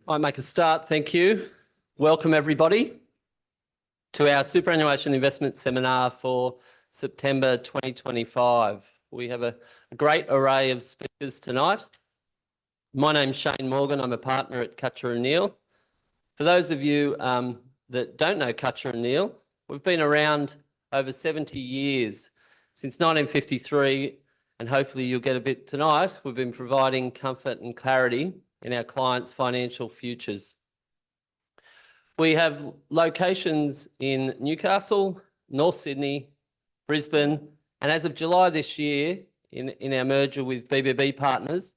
I make a start, thank you. Welcome everybody to our superannuation investment seminar for September 2025. We have a great array of speakers tonight. My name's Shane Morgan, I'm a partner at Cutcher & Neal. For those of you that don't know Cutcher & Neal, we've been around over 70 years. Since 1953, and hopefully you'll get a bit tonight, we've been providing comfort and clarity in our clients' financial futures. We have locations in Newcastle, North Sydney, Brisbane, and as of July this year, in our merger with BBB Partners,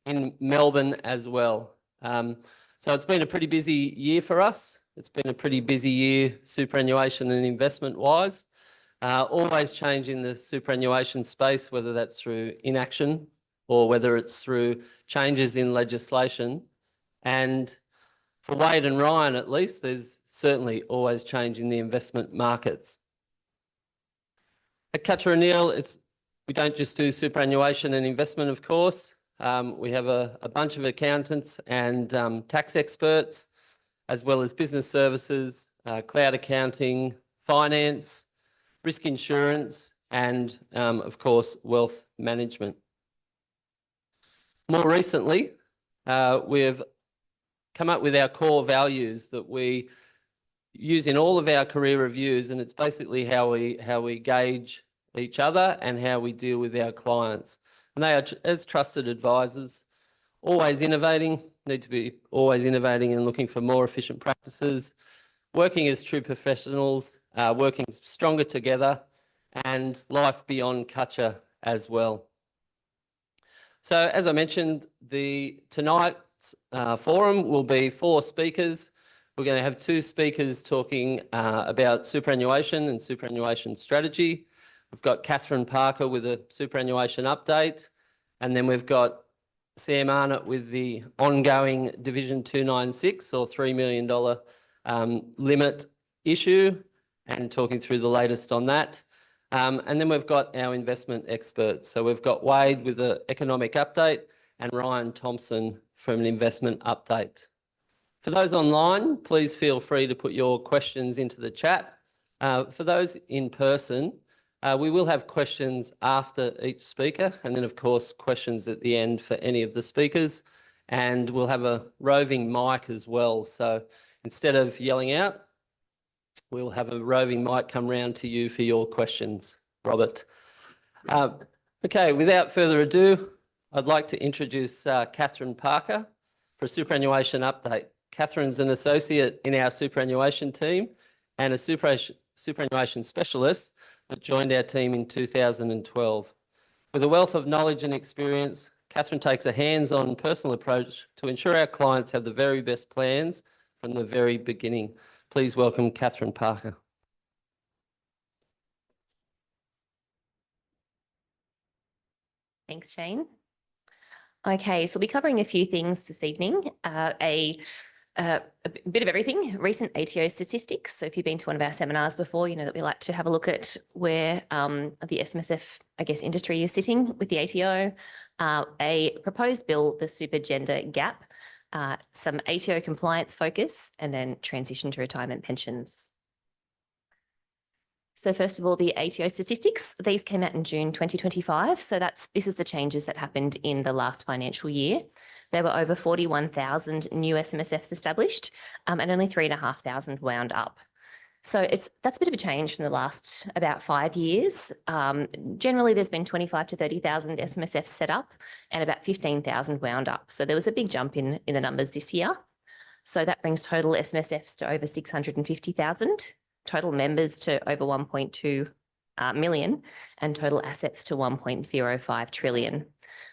in Melbourne as well. So it's been a pretty busy year for us. It's been a pretty busy year superannuation and investment-wise. Always changing the superannuation space, whether that's through inaction or whether it's through changes in legislation. And for Wade and Ryan, at least, there's certainly always change in the investment markets. At Cutcher & Neal, we don't just do superannuation and investment, of course. We have a bunch of accountants and tax experts, as well as business services, cloud accounting, finance, risk insurance, and of course, wealth management. More recently, we've come up with our core values that we use in all of our career reviews, and it's basically how we gauge each other and how we deal with our clients. And they are, as trusted advisors, always innovating, need to be always innovating and looking for more efficient practices, working as true professionals, working stronger together, and life beyond Cutcher as well. So as I mentioned, tonight's forum will be 4 speakers. We're going to have 2 speakers talking about superannuation and superannuation strategy. We've got Catherine Parker with a superannuation update, and then we've got Sam Arnott with the ongoing Division 296 or $3 million limit issue and talking through the latest on that. And then we've got our investment experts. So we've got Wade with the economic update and Ryan Thompson from an investment update. For those online, please feel free to put your questions into the chat. For those in person, we will have questions after each speaker, and then of course questions at the end for any of the speakers. And we'll have a roving mic as well. So instead of yelling out, we'll have a roving mic come round to you for your questions, Robert. Okay, without further ado, I'd like to introduce Catherine Parker for a superannuation update. Catherine's an associate in our superannuation team and a superannuation specialist that joined our team in 2012. With a wealth of knowledge and experience, Catherine takes a hands-on personal approach to ensure our clients have the very best plans from the very beginning. Please welcome Catherine Parker. Thanks, Shane. Okay, so we'll be covering a few things this evening. A bit of everything, recent ATO statistics. So if you've been to one of our seminars before, you know that we like to have a look at where the SMSF, industry is sitting with the ATO, a proposed bill, the super gender gap, some ATO compliance focus, and then transition to retirement pensions. So first of all, the ATO statistics, these came out in June 2025. So this is the changes that happened in the last financial year. There were over 41,000 new SMSFs established and only 3,500 wound up. So that's a bit of a change from the last about 5 years. Generally, there's been 25 to 30,000 SMSFs set up and about 15,000 wound up. So there was a big jump in the numbers this year. So that brings total SMSFs to over 650,000, total members to over 1.2 million, and total assets to 1.05 trillion.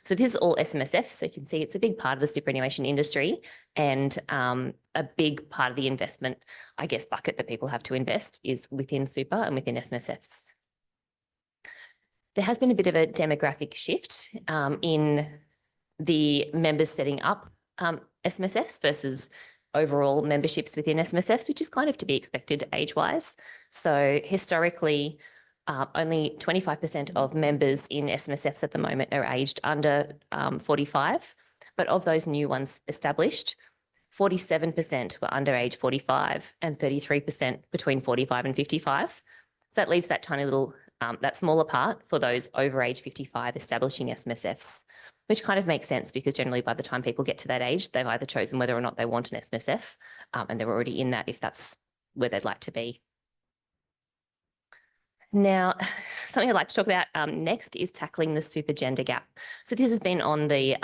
So this is all SMSFs. So you can see it's a big part of the superannuation industry and a big part of the investment, bucket that people have to invest is within super and within SMSFs. There has been a bit of a demographic shift in the members setting up SMSFs versus overall memberships within SMSFs, which is kind of to be expected age-wise. So historically, only 25% of members in SMSFs at the moment are aged under 45, but of those new ones established, 47% were under age 45 and 33% between 45 and 55. So that leaves that tiny little, that smaller part for those over age 55 establishing SMSFs, which kind of makes sense because generally by the time people get to that age, they've either chosen whether or not they want an SMSF and they're already in that if that's where they'd like to be. Now, something I'd like to talk about next is tackling the super gender gap. So this has been on the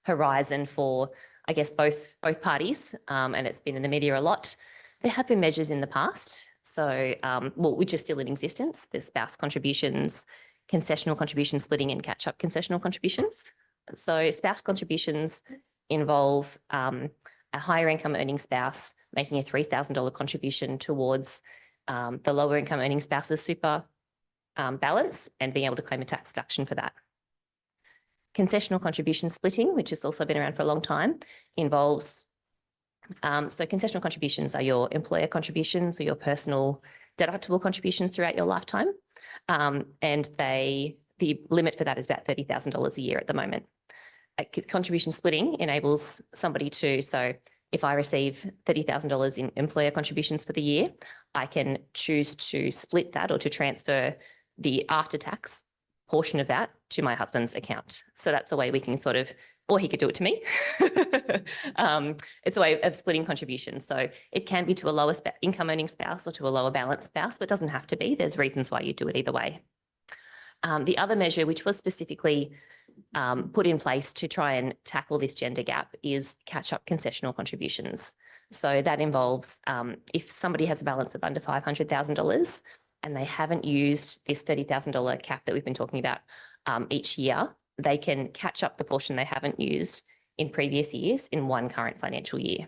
horizon for, I guess, both parties, and it's been in the media a lot. There have been measures in the past, so which are still in existence. There's spouse contributions, concessional contribution splitting, and catch-up concessional contributions. So spouse contributions involve a higher income earning spouse making a $3,000 contribution towards the lower income earning spouse's super balance and being able to claim a tax deduction for that. Concessional contribution splitting, which has also been around for a long time, involves, so concessional contributions are your employer contributions or your personal deductible contributions throughout your lifetime. And the limit for that is about $30,000 a year at the moment. Contribution splitting enables somebody to, so if I receive $30,000 in employer contributions for the year, I can choose to split that or to transfer the after-tax portion of that to my husband's account. So that's a way we can sort of, or he could do it to me. It's a way of splitting contributions. So it can be to a lower income earning spouse or to a lower balance spouse, but it doesn't have to be. There's reasons why you do it either way. The other measure, which was specifically put in place to try and tackle this gender gap, is catch-up concessional contributions. So that involves if somebody has a balance of under $500,000 and they haven't used this $30,000 cap that we've been talking about each year, they can catch up the portion they haven't used in previous years in one current financial year.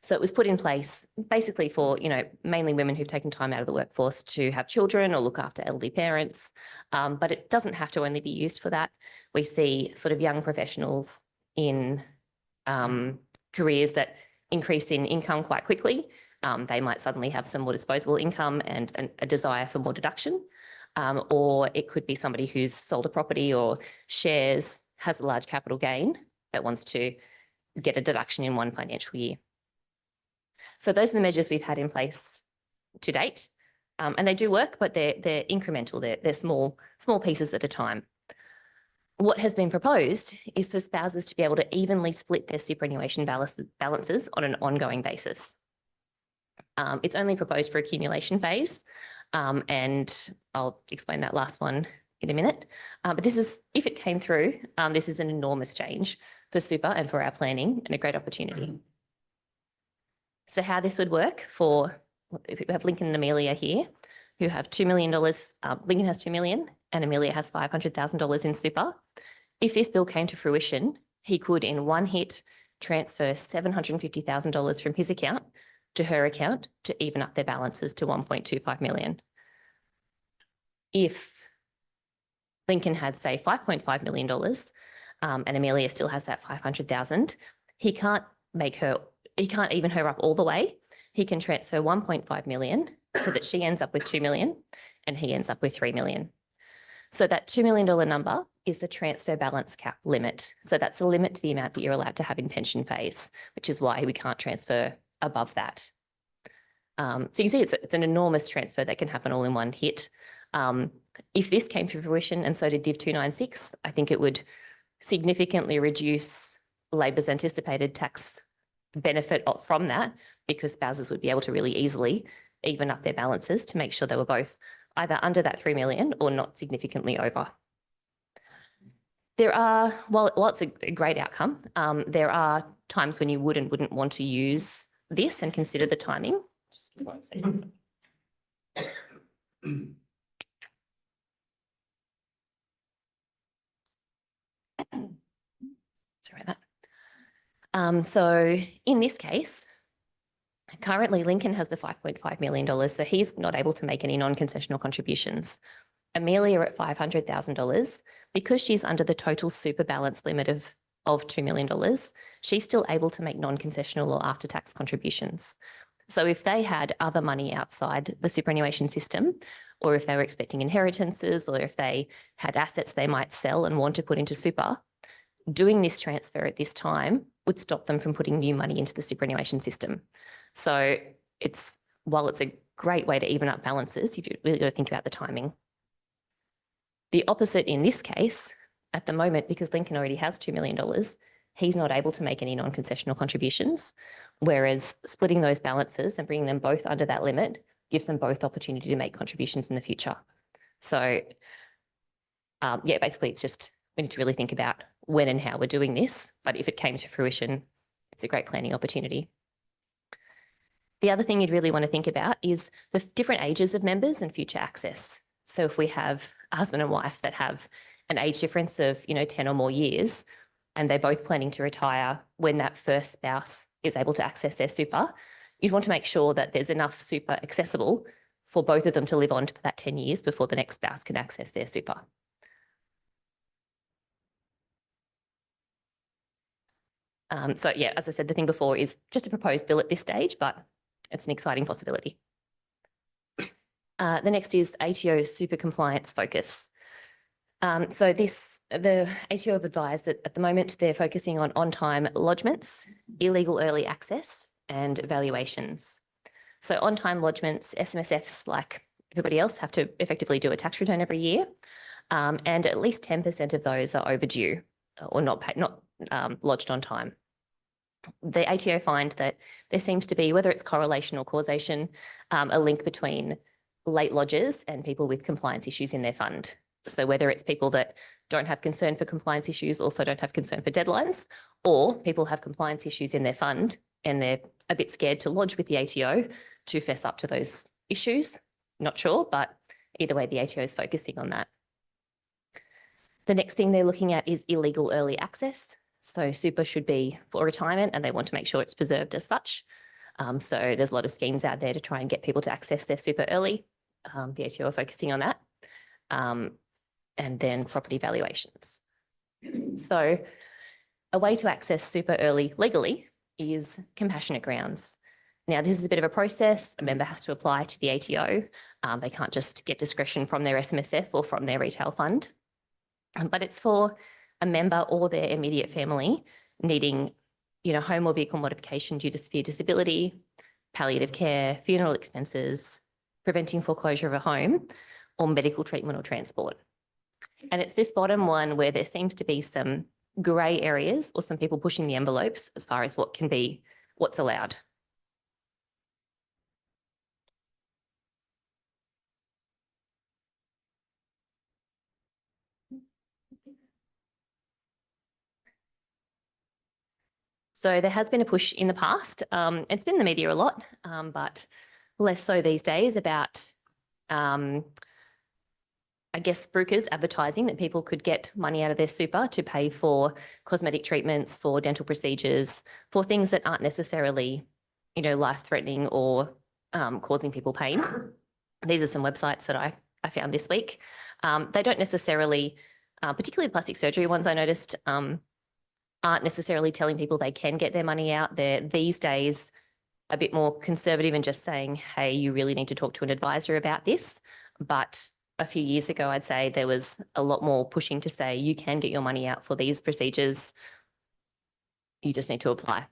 So it was put in place basically for, mainly women who've taken time out of the workforce to have children or look after elderly parents, but it doesn't have to only be used for that. We see sort of young professionals in careers that increase in income quite quickly. They might suddenly have some more disposable income and a desire for more deduction. Or it could be somebody who's sold a property or shares, has a large capital gain that wants to get a deduction in one financial year. So those are the measures we've had in place to date, and they do work, but they're incremental. They're small pieces at a time. What has been proposed is for spouses to be able to evenly split their superannuation balances on an ongoing basis. It's only proposed for accumulation phase, and I'll explain that last one in a minute. But this is, if it came through, this is an enormous change for super and for our planning and a great opportunity. So how this would work for, if we have Lincoln and Amelia here, who have $2 million, Lincoln has $2 million and Amelia has $500,000 in super. If this bill came to fruition, he could in one hit transfer $750,000 from his account to her account to even up their balances to $1.25 million. If Lincoln had, say, $5.5 million and Amelia still has that $500,000, he can't even her up all the way. He can transfer $1.5 million so that she ends up with $2 million and he ends up with $3 million. So that $2 million number is the transfer balance cap limit. So that's a limit to the amount that you're allowed to have in pension phase, which is why we can't transfer above that. So you can see it's an enormous transfer that can happen all in one hit. If this came to fruition and so did Div 296, I think it would significantly reduce Labor's anticipated tax benefit from that, because spouses would be able to really easily even up their balances to make sure they were both either under that 3 million or not significantly over. There are, while it's a great outcome, there are times when you would and wouldn't want to use this and consider the timing. Just 1 second. Sorry about that. So in this case, currently Lincoln has the $5.5 million, so he's not able to make any non-concessional contributions. Amelia at $500,000, because she's under the total super balance limit of $2 million, she's still able to make non-concessional or after-tax contributions. So if they had other money outside the superannuation system, or if they were expecting inheritances, or if they had assets they might sell and want to put into super, doing this transfer at this time would stop them from putting new money into the superannuation system. So while it's a great way to even up balances, you've really got to think about the timing. The opposite in this case, at the moment, because Lincoln already has $2 million, he's not able to make any non-concessional contributions, whereas splitting those balances and bringing them both under that limit gives them both opportunity to make contributions in the future. So yeah, basically it's just, we need to really think about when and how we're doing this, but if it came to fruition, it's a great planning opportunity. The other thing you'd really want to think about is the different ages of members and future access. So if we have a husband and wife that have an age difference of, 10 or more years, and they're both planning to retire when that first spouse is able to access their super, you'd want to make sure that there's enough super accessible for both of them to live on for that 10 years before the next spouse can access their super. So yeah, as I said, the thing before is just a proposed bill at this stage, but it's an exciting possibility. The next is ATO super compliance focus. So the ATO have advised that at the moment they're focusing on-time lodgements, illegal early access and valuations. So on-time lodgements, SMSFs, like everybody else, have to effectively do a tax return every year. And at least 10% of those are overdue or not lodged on time. The ATO find that there seems to be, whether it's correlation or causation, a link between late lodgers and people with compliance issues in their fund. So whether it's people that don't have concern for compliance issues, also don't have concern for deadlines, or people have compliance issues in their fund and they're a bit scared to lodge with the ATO to fess up to those issues. Not sure, but either way, the ATO is focusing on that. The next thing they're looking at is illegal early access. So super should be for retirement and they want to make sure it's preserved as such. So there's a lot of schemes out there to try and get people to access their super early. The ATO are focusing on that. And then property valuations. So a way to access super early legally is compassionate grounds. Now, this is a bit of a process. A member has to apply to the ATO. They can't just get discretion from their SMSF or from their retail fund. But it's for a member or their immediate family needing, home or vehicle modification due to severe disability, palliative care, funeral expenses, preventing foreclosure of a home, or medical treatment or transport. And it's this bottom one where there seems to be some grey areas or some people pushing the envelopes as far as what's allowed. So there has been a push in the past. It's been in the media a lot, but less so these days about, I guess, brokers advertising that people could get money out of their super to pay for cosmetic treatments, for dental procedures, for things that aren't necessarily, life-threatening or causing people pain. These are some websites that I found this week. They don't necessarily, particularly the plastic surgery ones I noticed, aren't necessarily telling people they can get their money out. They're these days a bit more conservative and just saying, hey, you really need to talk to an advisor about this. But a few years ago, I'd say there was a lot more pushing to say you can get your money out for these procedures. You just need to apply.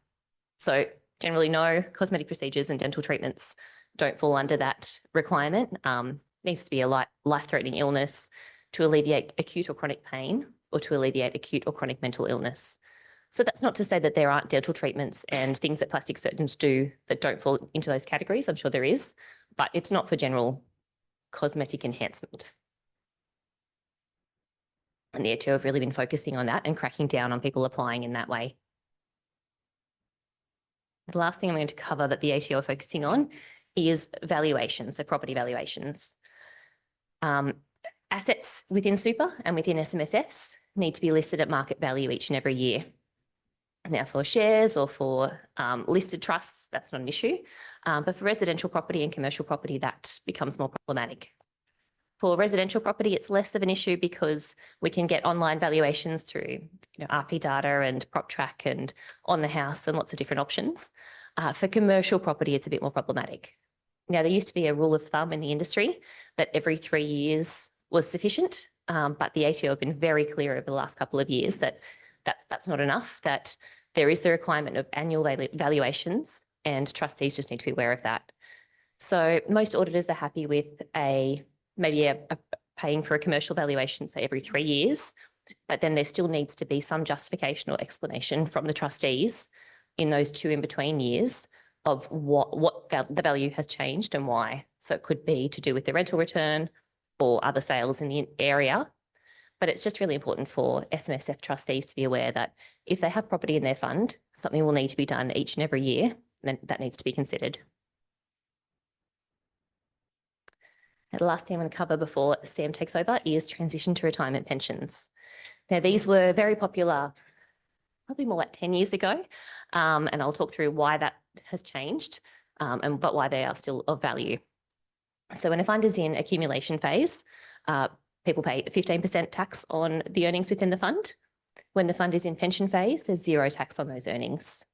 So generally, no, cosmetic procedures and dental treatments don't fall under that requirement. Needs to be a life-threatening illness to alleviate acute or chronic pain or to alleviate acute or chronic mental illness. So that's not to say that there aren't dental treatments and things that plastic surgeons do that don't fall into those categories. I'm sure there is, but it's not for general cosmetic enhancement. And the ATO have really been focusing on that and cracking down on people applying in that way. The last thing I'm going to cover that the ATO are focusing on is valuations, so property valuations. Assets within super and within SMSFs need to be listed at market value each and every year. Now, for shares or for listed trusts, that's not an issue. But for residential property and commercial property, that becomes more problematic. For residential property, it's less of an issue because we can get online valuations through RP data and PropTrack and on the house and lots of different options. For commercial property, it's a bit more problematic. Now, there used to be a rule of thumb in the industry that every 3 years was sufficient, but the ATO have been very clear over the last couple of years that that's not enough, that There is the requirement of annual valuations, and trustees just need to be aware of that. So most auditors are happy with maybe paying for a commercial valuation, say every 3 years, but then there still needs to be some justification or explanation from the trustees in those 2 in between years of what the value has changed and why. So it could be to do with the rental return or other sales in the area. But it's just really important for SMSF trustees to be aware that if they have property in their fund, something will need to be done each and every year, and that needs to be considered. Now, the last thing I'm going to cover before Sam takes over is transition to retirement pensions. Now, these were very popular probably more like 10 years ago, and I'll talk through why that has changed, but why they are still of value. So when a fund is in accumulation phase, people pay 15% tax on the earnings within the fund. When the fund is in pension phase, there's 0 tax on those earnings.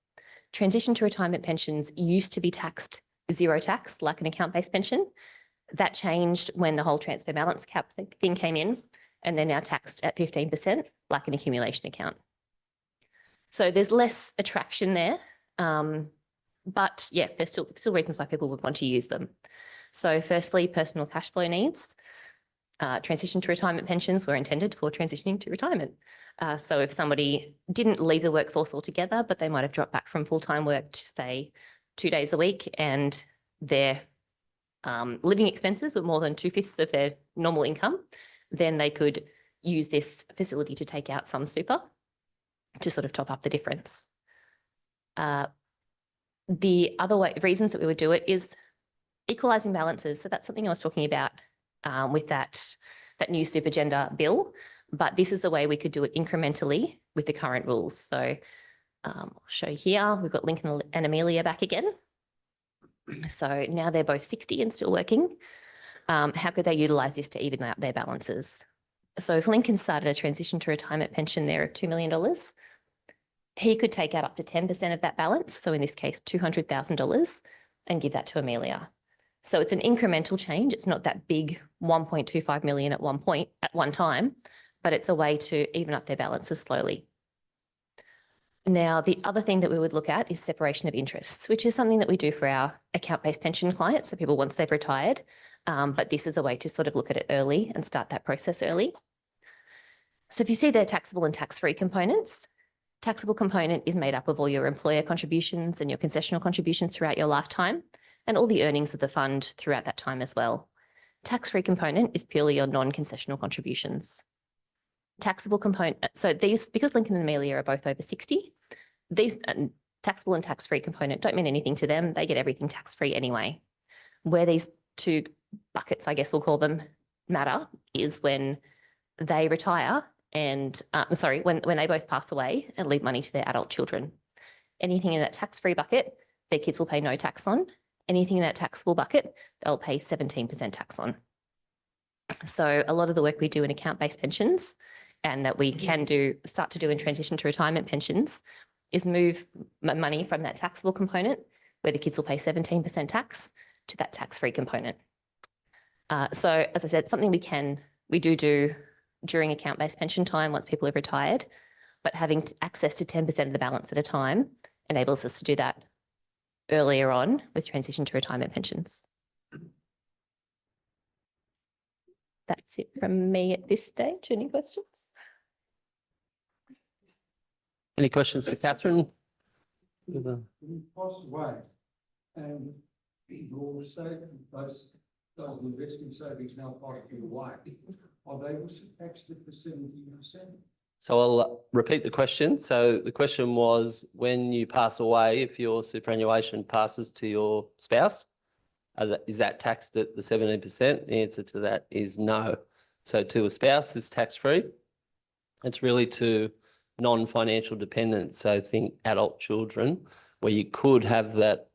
Transition to retirement pensions used to be taxed 0 tax, like an account-based pension. That changed when the whole transfer balance cap thing came in, and they're now taxed at 15%, like an accumulation account. So there's less attraction there, but yeah, there's still reasons why people would want to use them. So firstly, personal cash flow needs. Transition to retirement pensions were intended for transitioning to retirement. So if somebody didn't leave the workforce altogether, but they might have dropped back from full-time work to say 2 days a week, and their living expenses were more than 2/5 of their normal income, then they could use this facility to take out some super to sort of top up the difference. The other reasons that we would do it is equalising balances. So that's something I was talking about with that new super gender bill, but this is the way we could do it incrementally with the current rules. So I'll show here, we've got Lincoln and Amelia back again. So now they're both 60 and still working. How could they utilise this to even out their balances? So if Lincoln started a transition to retirement pension there of $2 million, he could take out up to 10% of that balance. So in this case, $200,000, and give that to Amelia. So it's an incremental change. It's not that big 1.25 million at one time, but it's a way to even up their balances slowly. Now, the other thing that we would look at is separation of interests, which is something that we do for our account-based pension clients, so people once they've retired, but this is a way to sort of look at it early and start that process early. So if you see their taxable and tax-free components, taxable component is made up of all your employer contributions and your concessional contributions throughout your lifetime, and all the earnings of the fund throughout that time as well. Tax-free component is purely your non-concessional contributions. Taxable component, so these, because Lincoln and Amelia are both over 60, these taxable and tax-free component don't mean anything to them. They get everything tax-free anyway. Where these 2 buckets, I guess we'll call them, matter is when they retire and, when they both pass away and leave money to their adult children. Anything in that tax-free bucket, their kids will pay no tax on. Anything in that taxable bucket, they'll pay 17% tax on. So a lot of the work we do in account-based pensions and that we can start to do in transition to retirement pensions is move money from that taxable component where the kids will pay 17% tax to that tax-free component. So as I said, something we do during account-based pension time once people have retired, but having access to 10% of the balance at a time enables us to do that earlier on with transition to retirement pensions. That's it from me at this stage. Any questions? Any questions for Catherine? When you pass away and your savings, those investing savings now part of your wife, are they also taxed at the 17%? So I'll repeat the question. So the question was, when you pass away, if your superannuation passes to your spouse, is that taxed at the 17%? The answer to that is no. So to a spouse, it's tax-free. It's really to non-financial dependents. So think adult children, where you could have that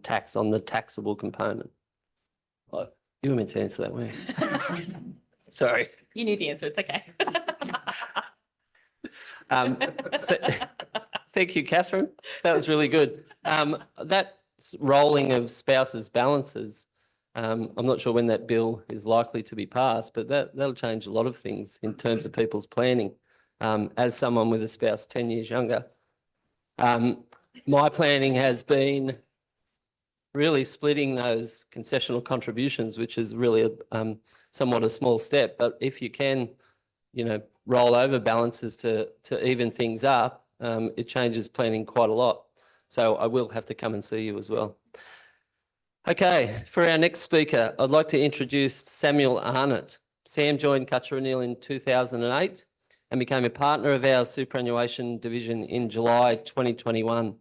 tax on the taxable component. Oh, you were meant to answer that way. Sorry. You knew the answer. It's okay. Thank you, Catherine. That was really good. That rolling of spouses' balances, I'm not sure when that bill is likely to be passed, but that'll change a lot of things in terms of people's planning. As someone with a spouse 10 years younger, My planning has been really splitting those concessional contributions, which is really somewhat a small step. But if you can, roll over balances to even things up, it changes planning quite a lot. So I will have to come and see you as well. Okay, for our next speaker, I'd like to introduce Samuel Arnott. Sam joined Cutcher & Neal in 2008 and became a partner of our superannuation division in July 2021.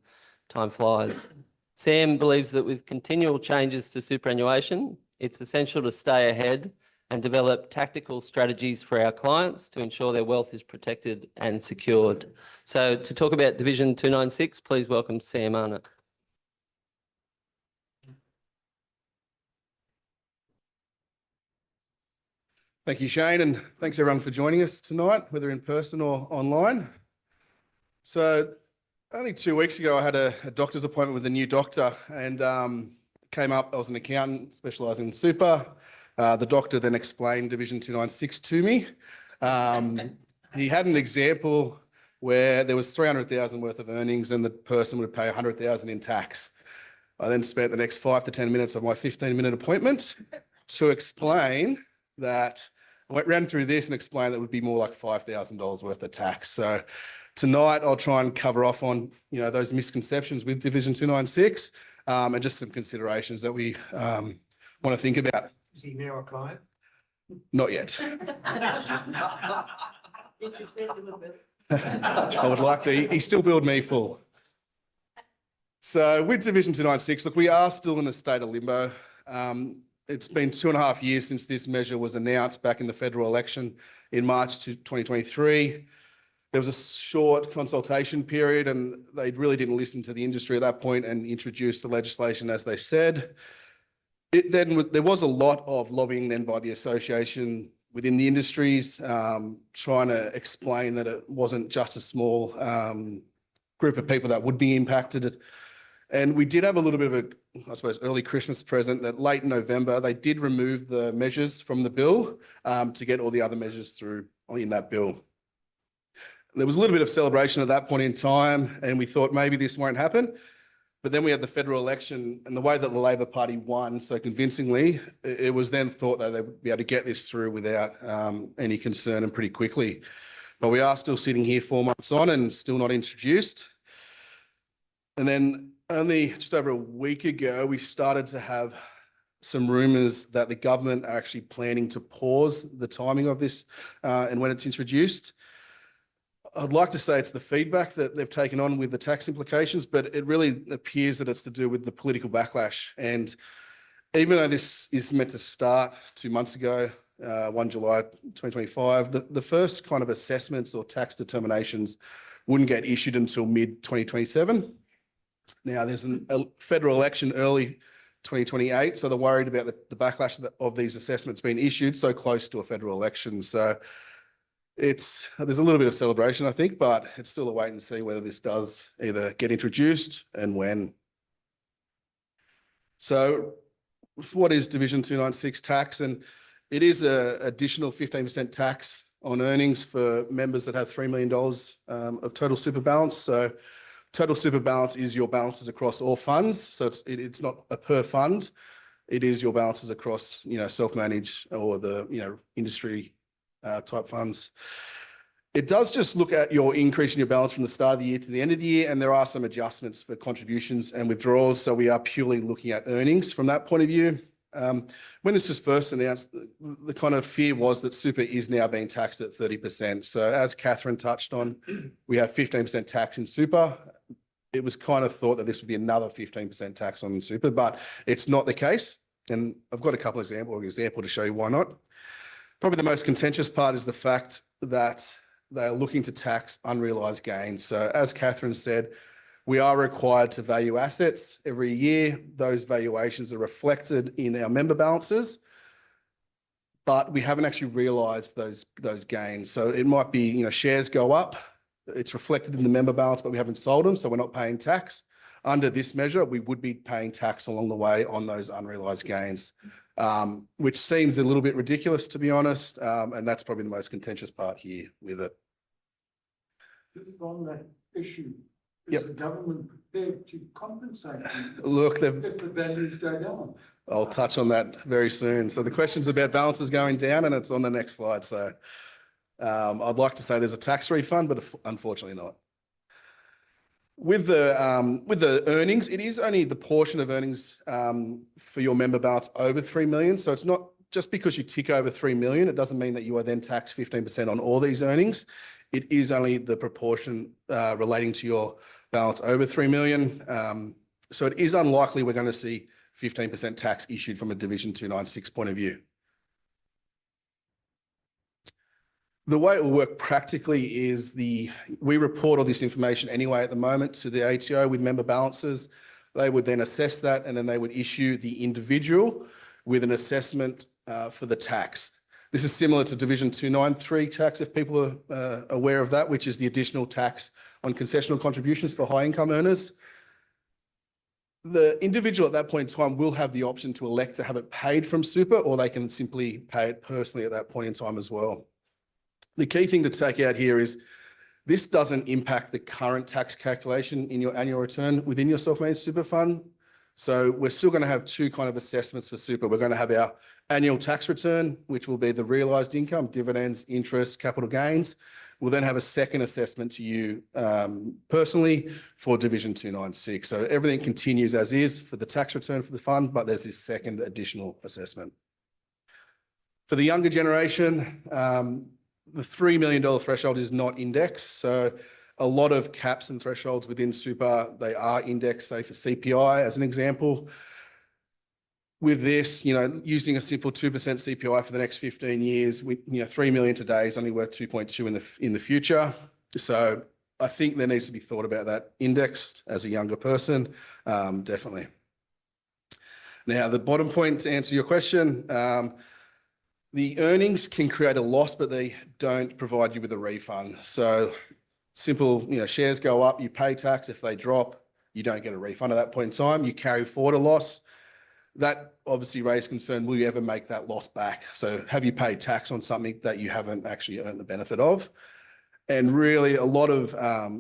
Time flies. Sam believes that with continual changes to superannuation, it's essential to stay ahead and develop tactical strategies for our clients to ensure their wealth is protected and secured. So to talk about Division 296, please welcome Sam Arnott. Thank you, Shane, and thanks everyone for joining us tonight, whether in person or online. So only 2 weeks ago, I had a doctor's appointment with a new doctor and came up, I was an accountant specialising in super. The doctor then explained Division 296 to me. He had an example where there was 300,000 worth of earnings and the person would pay 100,000 in tax. I then spent the next 5 to 10 minutes of my 15-minute appointment to explain that I ran through this and explained that it would be more like $5,000 worth of tax. So tonight I'll try and cover off on those misconceptions with Division 296 and just some considerations that we want to think about. Is he now a client? Not yet. I would like to. He still billed me full. So with Division 296, look, we are still in a state of limbo. It's been 2.5 years since this measure was announced back in the federal election in March 2023. There was a short consultation period and they really didn't listen to the industry at that point and introduced the legislation as they said. There was a lot of lobbying then by the association within the industries, trying to explain that it wasn't just a small group of people that would be impacted. And we did have a little bit of a, I suppose, early Christmas present that late November, they did remove the measures from the bill to get all the other measures through in that bill. There was a little bit of celebration at that point in time, and we thought maybe this won't happen. But then we had the federal election, and the way that the Labor Party won so convincingly, it was then thought that they would be able to get this through without any concern and pretty quickly. But we are still sitting here 4 months on and still not introduced. And then only just over a week ago, we started to have some rumours that the government are actually planning to pause the timing of this and when it's introduced. I'd like to say it's the feedback that they've taken on with the tax implications, but it really appears that it's to do with the political backlash. And even though this is meant to start 2 months ago, 1 July 2025, the first kind of assessments or tax determinations wouldn't get issued until mid-2027. Now, there's a federal election early 2028, so they're worried about the backlash of these assessments being issued so close to a federal election. So there's a little bit of celebration, I think, but it's still a wait and see whether this does either get introduced and when. So what is Division 296 tax? And it is an additional 15% tax on earnings for members that have $3 million of total super balance. So total super balance is your balances across all funds. So it's not a per fund. It is your balances across, self-managed or the, industry type funds. It does just look at your increase in your balance from the start of the year to the end of the year, and there are some adjustments for contributions and withdrawals. So we are purely looking at earnings from that point of view. When this was first announced, the kind of fear was that super is now being taxed at 30%. So as Catherine touched on, we have 15% tax in super. It was kind of thought that this would be another 15% tax on super, but it's not the case. And I've got a couple of example to show you why not. Probably the most contentious part is the fact that they're looking to tax unrealised gains. So as Catherine said, we are required to value assets every year. Those valuations are reflected in our member balances, but we haven't actually realised those gains. So it might be, shares go up, it's reflected in the member balance, but we haven't sold them, so we're not paying tax. Under this measure, we would be paying tax along the way on those unrealised gains, which seems a little bit ridiculous, to be honest, and that's probably the most contentious part here with it. On that issue, Is the government prepared to compensate them Look, if the values go down? I'll touch on that very soon. So the question's about balances going down, and it's on the next slide. So I'd like to say there's a tax refund, but unfortunately not. With the earnings, it is only the portion of earnings for your member balance over 3 million. So it's not just because you tick over 3 million, it doesn't mean that you are then taxed 15% on all these earnings. It is only the proportion relating to your balance over 3 million. So it is unlikely we're going to see 15% tax issued from a Division 296 point of view. The way it will work practically is we report all this information anyway at the moment to the ATO with member balances. They would then assess that, and then they would issue the individual with an assessment for the tax. This is similar to Division 293 tax, if people are aware of that, which is the additional tax on concessional contributions for high income earners. The individual at that point in time will have the option to elect to have it paid from super, or they can simply pay it personally at that point in time as well. The key thing to take out here is this doesn't impact the current tax calculation in your annual return within your self-managed super fund. So we're still going to have two kind of assessments for super. We're going to have our annual tax return, which will be the realised income, dividends, interest, capital gains. We'll then have a second assessment to you personally for Division 296. So everything continues as is for the tax return for the fund, but there's this second additional assessment. For the younger generation, the $3 million threshold is not indexed. So a lot of caps and thresholds within super, they are indexed, say for CPI as an example. With this, using a simple 2% CPI for the next 15 years, 3 million today is only worth 2.2 in the future. So I think there needs to be thought about that indexed as a younger person, definitely. Now, the bottom point to answer your question, the earnings can create a loss, but they don't provide you with a refund. So simple, shares go up, you pay tax. If they drop, you don't get a refund at that point in time. You carry forward a loss. That obviously raised concern, will you ever make that loss back? So have you paid tax on something that you haven't actually earned the benefit of? And really a lot of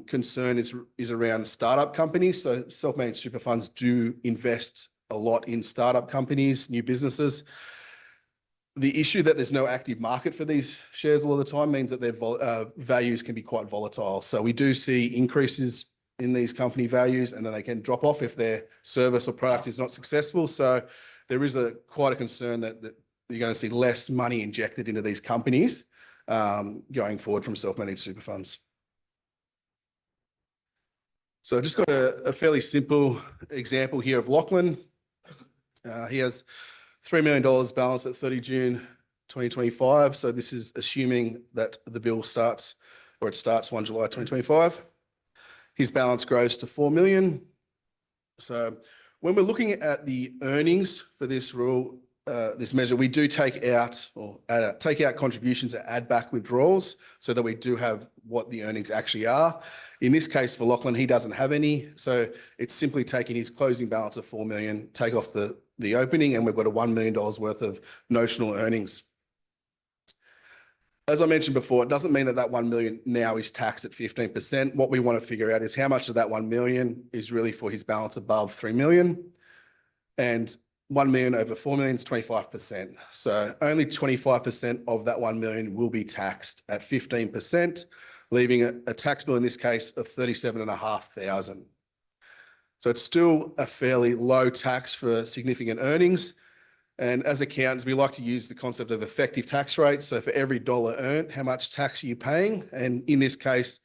concern is around startup companies. So self-managed super funds do invest a lot in startup companies, new businesses. The issue that there's no active market for these shares all the time means that their values can be quite volatile. So we do see increases in these company values, and then they can drop off if their service or product is not successful. So there is quite a concern that you're going to see less money injected into these companies going forward from self-managed super funds. So I just got a fairly simple example here of Lachlan. He has $3 million balance at 30 June 2025. So this is assuming that the bill starts 1 July 2025. His balance grows to 4 million. So when we're looking at the earnings for this rule, this measure, we do take out contributions and add back withdrawals so that we do have what the earnings actually are. In this case for Lachlan, he doesn't have any. So it's simply taking his closing balance of 4 million, take off the opening, and we've got a $1 million worth of notional earnings. As I mentioned before, it doesn't mean that 1 million now is taxed at 15%. What we want to figure out is how much of that 1 million is really for his balance above 3 million. And 1 million over 4 million is 25%. So only 25% of that 1 million will be taxed at 15%, leaving a tax bill in this case of $37,500. So it's still a fairly low tax for significant earnings. And as accountants, we like to use the concept of effective tax rate. So for every dollar earned, how much tax are you paying? And in this case,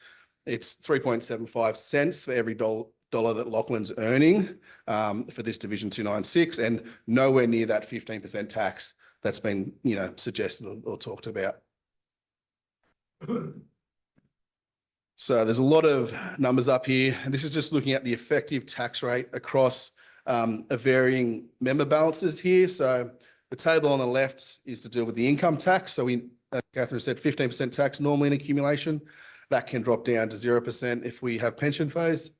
it's 3.75 cents for every dollar that Lachlan's earning for this Division 296, and nowhere near that 15% tax that's been suggested or talked about. So there's a lot of numbers up here, and this is just looking at the effective tax rate across varying member balances here. So the table on the left is to do with the income tax. So as Catherine said, 15% tax normally in accumulation. That can drop down to 0% if we have pension phase.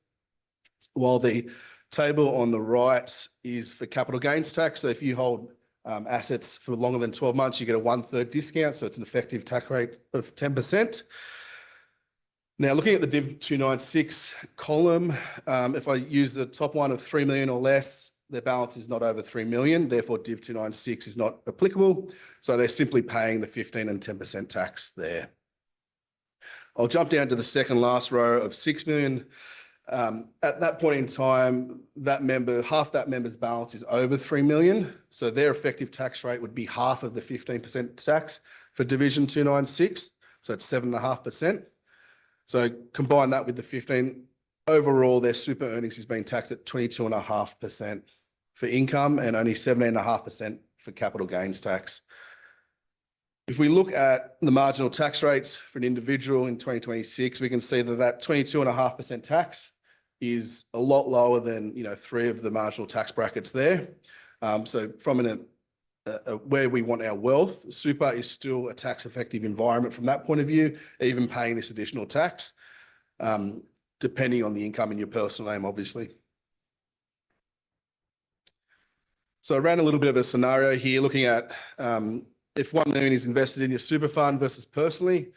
While the table on the right is for capital gains tax. So if you hold assets for longer than 12 months, you get a 1/3 discount. So it's an effective tax rate of 10%. Now, looking at the Div 296 column, if I use the top one of 3 million or less, their balance is not over 3 million, therefore Div 296 is not applicable. So they're simply paying the 15 and 10% tax there. I'll jump down to the second last row of 6 million. At that point in time, half that member's balance is over 3 million. So their effective tax rate would be half of the 15% tax for Division 296. So it's 7.5%. So combine that with the 15, overall their super earnings is being taxed at 22.5% for income and only 17.5% for capital gains tax. If we look at the marginal tax rates for an individual in 2026, we can see that 22.5% tax is a lot lower than, 3 of the marginal tax brackets there. So from where we want our wealth, super is still a tax effective environment from that point of view, even paying this additional tax, depending on the income in your personal name, obviously. So I ran a little bit of a scenario here looking at if 1 million is invested in your super fund versus personally,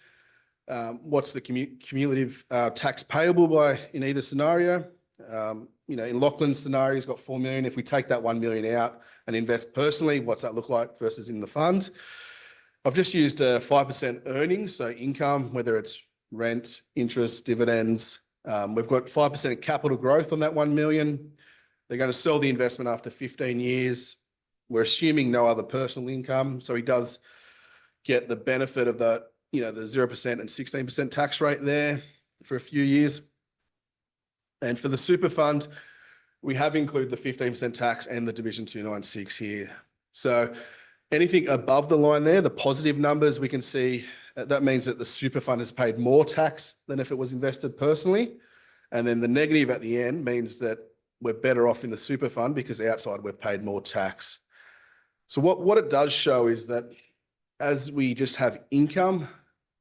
what's the cumulative tax payable in either scenario? In Lachlan's scenario, he's got 4 million. If we take that 1 million out and invest personally, what's that look like versus in the fund? I've just used 5% earnings, so income, whether it's rent, interest, dividends. We've got 5% capital growth on that 1 million. They're going to sell the investment after 15 years. We're assuming no other personal income. So he does get the benefit of the 0% and 16% tax rate there for a few years. And for the super fund, we have included the 15% tax and the Division 296 here. So anything above the line there, the positive numbers, we can see that means that the super fund has paid more tax than if it was invested personally. And then the negative at the end means that we're better off in the super fund because outside we've paid more tax. So what it does show is that as we just have income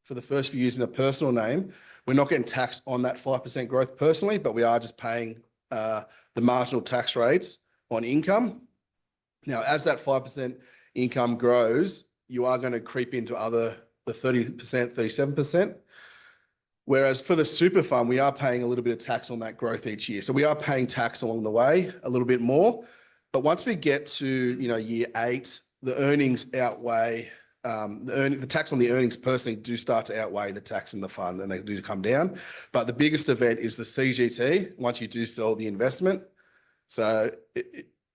for the first few years in a personal name, we're not getting taxed on that 5% growth personally, but we are just paying the marginal tax rates on income. Now, as that 5% income grows, you are going to creep into the 30%, 37%. Whereas for the super fund, we are paying a little bit of tax on that growth each year. So we are paying tax along the way a little bit more. But once we get to year 8, the earnings outweigh the tax on the earnings personally do start to outweigh the tax in the fund, and they do come down. But the biggest event is the CGT once you do sell the investment. So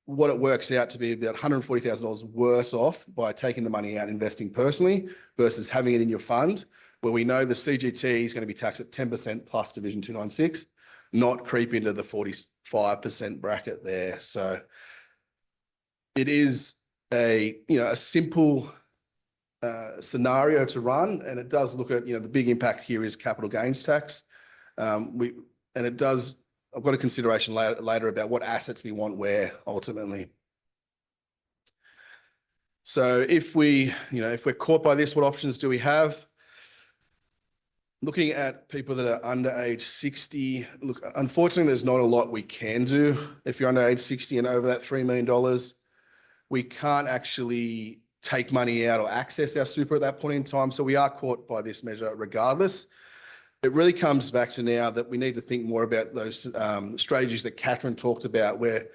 what it works out to be about $140,000 worse off by taking the money out investing personally versus having it in your fund, where we know the CGT is going to be taxed at 10% plus Division 296, not creep into the 45% bracket there. So it is a simple scenario to run, and it does look at the big impact here is capital gains tax. I've got a consideration later about what assets we want where ultimately. So if we're caught by this, what options do we have? Looking at people that are under age 60, look, unfortunately, there's not a lot we can do. If you're under age 60 and over that $3 million, we can't actually take money out or access our super at that point in time. So we are caught by this measure regardless. It really comes back to now that we need to think more about those strategies that Catherine talked about where,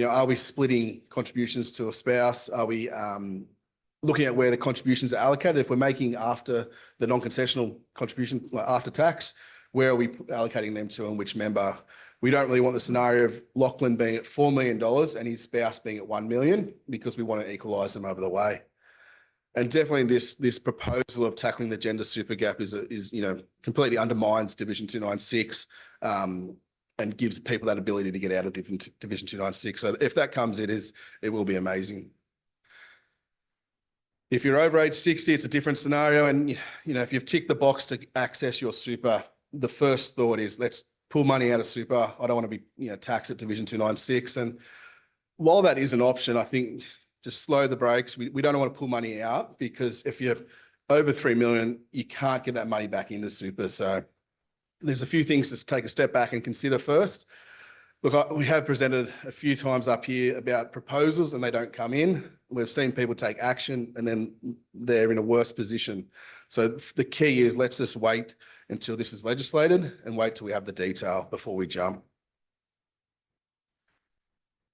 are we splitting contributions to a spouse? Are we looking at where the contributions are allocated? If we're making after the non-concessional contribution, after tax, where are we allocating them to and which member? We don't really want the scenario of Lachlan being at $4 million and his spouse being at 1 million because we want to equalise them over the way. And definitely this proposal of tackling the gender super gap is completely undermines Division 296 and gives people that ability to get out of Division 296. So if that comes, it will be amazing. If you're over age 60, it's a different scenario. And if you've ticked the box to access your super, the first thought is let's pull money out of super. I don't want to be taxed at Division 296. And while that is an option, I think just slow the brakes. We don't want to pull money out because if you're over 3 million, you can't get that money back into super. So there's a few things to take a step back and consider first. Look, we have presented a few times up here about proposals and they don't come in. We've seen people take action and then they're in a worse position. So the key is let's just wait until this is legislated and wait till we have the detail before we jump.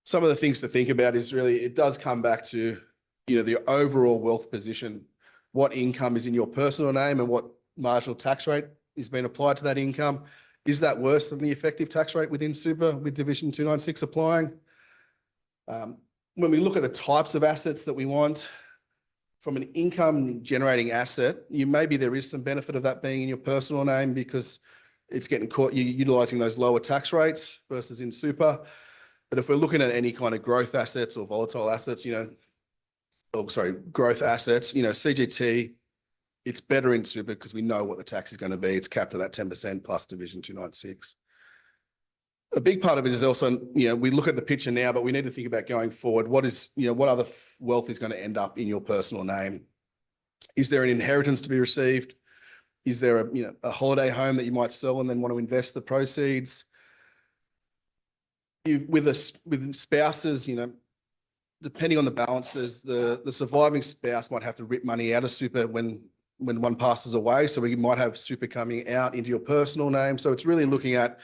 Some of the things to think about is really, it does come back to, the overall wealth position, what income is in your personal name and what marginal tax rate is being applied to that income. Is that worse than the effective tax rate within super with Division 296 applying? When we look at the types of assets that we want, from an income generating asset, maybe there is some benefit of that being in your personal name because it's getting caught, you're utilizing those lower tax rates versus in super. But if we're looking at any kind of growth assets or volatile assets, growth assets, CGT, it's better in super because we know what the tax is going to be. It's capped at that 10% plus Division 296. A big part of it is also, we look at the picture now, but we need to think about going forward. What other wealth is going to end up in your personal name? Is there an inheritance to be received? Is there a holiday home that you might sell and then want to invest the proceeds? With spouses, depending on the balances, the surviving spouse might have to rip money out of super when one passes away. So we might have super coming out into your personal name. So it's really looking at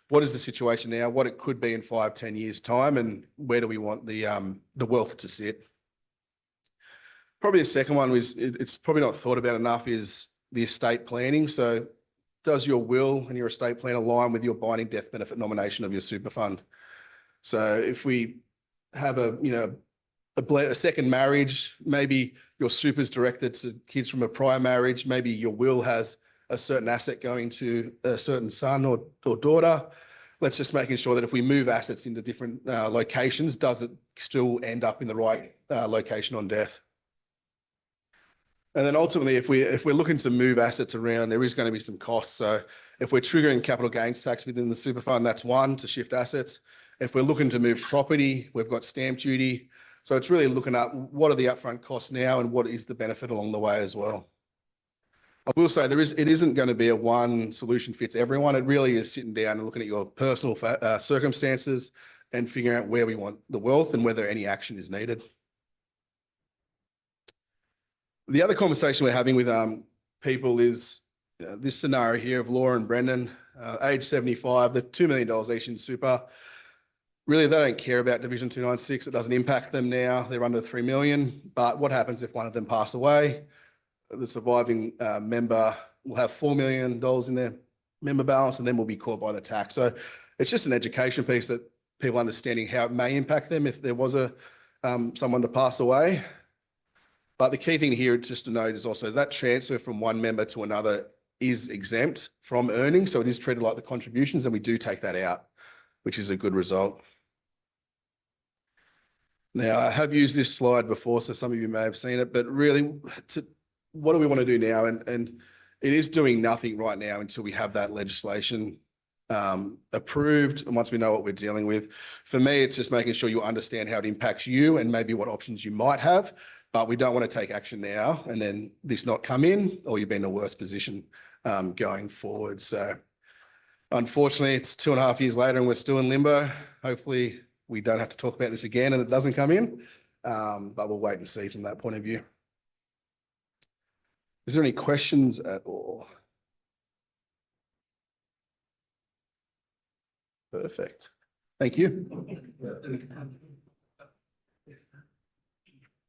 what is the situation now, what it could be in 5-10 years' time, and where do we want the wealth to sit. Probably the second one was, it's probably not thought about enough, is the estate planning. So does your will and your estate plan align with your binding death benefit nomination of your super fund? So if we have a second marriage, maybe your super is directed to kids from a prior marriage, maybe your will has a certain asset going to a certain son or daughter. Let's just making sure that if we move assets into different locations, does it still end up in the right location on death? And then ultimately, if we're looking to move assets around, there is going to be some costs. So if we're triggering capital gains tax within the super fund, that's one, to shift assets. If we're looking to move property, we've got stamp duty. So it's really looking at what are the upfront costs now and what is the benefit along the way as well. I will say it isn't going to be a one solution fits everyone. It really is sitting down and looking at your personal circumstances and figuring out where we want the wealth and whether any action is needed. The other conversation we're having with people is this scenario here of Laura and Brendan, age 75, they're $2 million each in super. Really, they don't care about Division 296. It doesn't impact them now. They're under 3 million. But what happens if one of them pass away? The surviving member will have $4 million in their member balance and then will be caught by the tax. So it's just an education piece that people understanding how it may impact them if there was someone to pass away. But the key thing here just to note is also that transfer from one member to another is exempt from earnings. So it is treated like the contributions and we do take that out, which is a good result. Now, I have used this slide before, so some of you may have seen it, but really, what do we want to do now? And it is doing nothing right now until we have that legislation approved and once we know what we're dealing with. For me, it's just making sure you understand how it impacts you and maybe what options you might have, but we don't want to take action now and then this not come in or you've been in a worse position going forward. So unfortunately, it's 2.5 years later and we're still in limbo. Hopefully, we don't have to talk about this again and it doesn't come in, but we'll wait and see from that point of view. Is there any questions at all? Perfect. Thank you.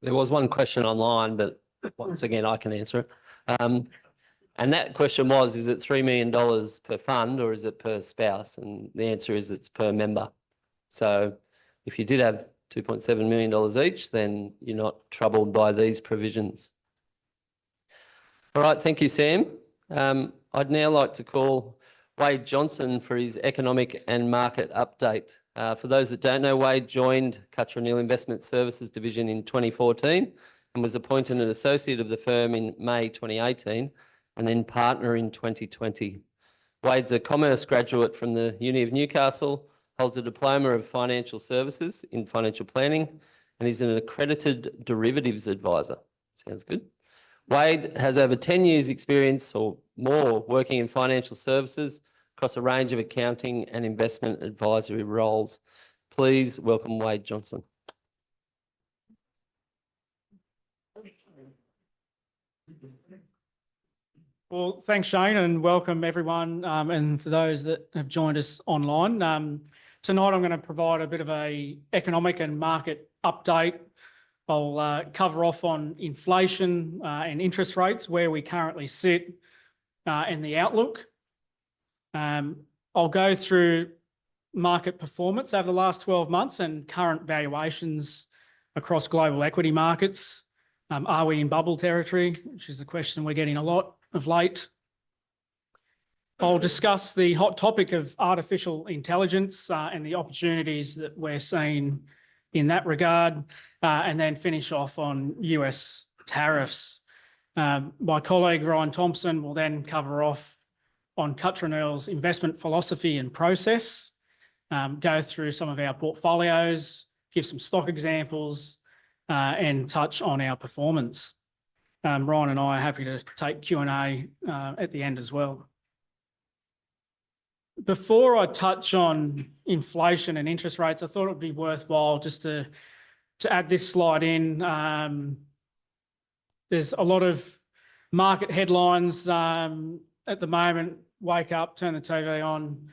There was one question online, but once again, I can answer it. And that question was, is it $3 million per fund or is it per spouse? And the answer is it's per member. So if you did have $2.7 million each, then you're not troubled by these provisions. All right, thank you, Sam. I'd now like to call Wade Johnson for his economic and market update. For those that don't know, Wade joined Cutcher & Neal Investment Services Division in 2014 and was appointed an associate of the firm in May 2018 and then partner in 2020. Wade's a commerce graduate from the Uni of Newcastle, holds a diploma of financial services in financial planning, and is an accredited derivatives advisor. Sounds good. Wade has over 10 years experience or more working in financial services across a range of accounting and investment advisory roles. Please welcome Wade Johnson. Well, thanks, Shane, and welcome everyone, and for those that have joined us online. Tonight, I'm going to provide a bit of a economic and market update. I'll cover off on inflation and interest rates, where we currently sit, and the outlook. I'll go through market performance over the last 12 months and current valuations across global equity markets. Are we in bubble territory, which is a question we're getting a lot of late. I'll discuss the hot topic of artificial intelligence and the opportunities that we're seeing in that regard, and then finish off on US tariffs. My colleague Ryan Thompson will then cover off on Cutronell's investment philosophy and process, go through some of our portfolios, give some stock examples, and touch on our performance. Ryan and I are happy to take Q&A at the end as well. Before I touch on inflation and interest rates, I thought it would be worthwhile just to add this slide in. There's a lot of market headlines at the moment. Wake up, turn the TV on,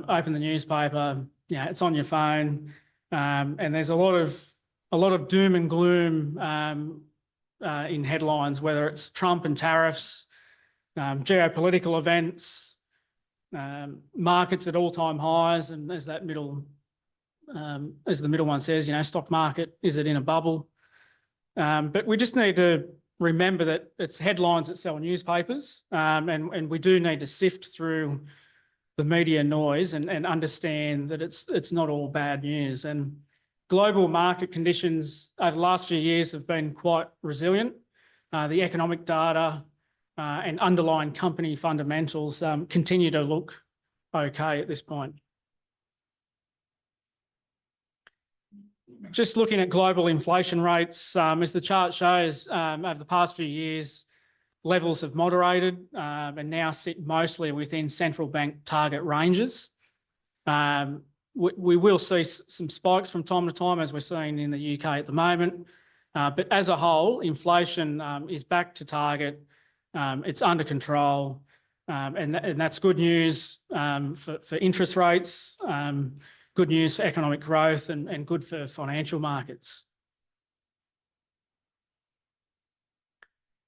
open the newspaper. It's on your phone, and there's a lot of doom and gloom in headlines, whether it's Trump and tariffs, geopolitical events, markets at all-time highs, and as the middle one says, stock market, is it in a bubble? But we just need to remember that it's headlines that sell newspapers, and we do need to sift through the media noise and understand that it's not all bad news. And global market conditions over the last few years have been quite resilient. The economic data and underlying company fundamentals continue to look okay at this point. Just looking at global inflation rates, as the chart shows, over the past few years, levels have moderated and now sit mostly within central bank target ranges. We will see some spikes from time to time, as we're seeing in the UK at the moment. But as a whole, inflation is back to target. It's under control, and that's good news for interest rates, good news for economic growth, and good for financial markets.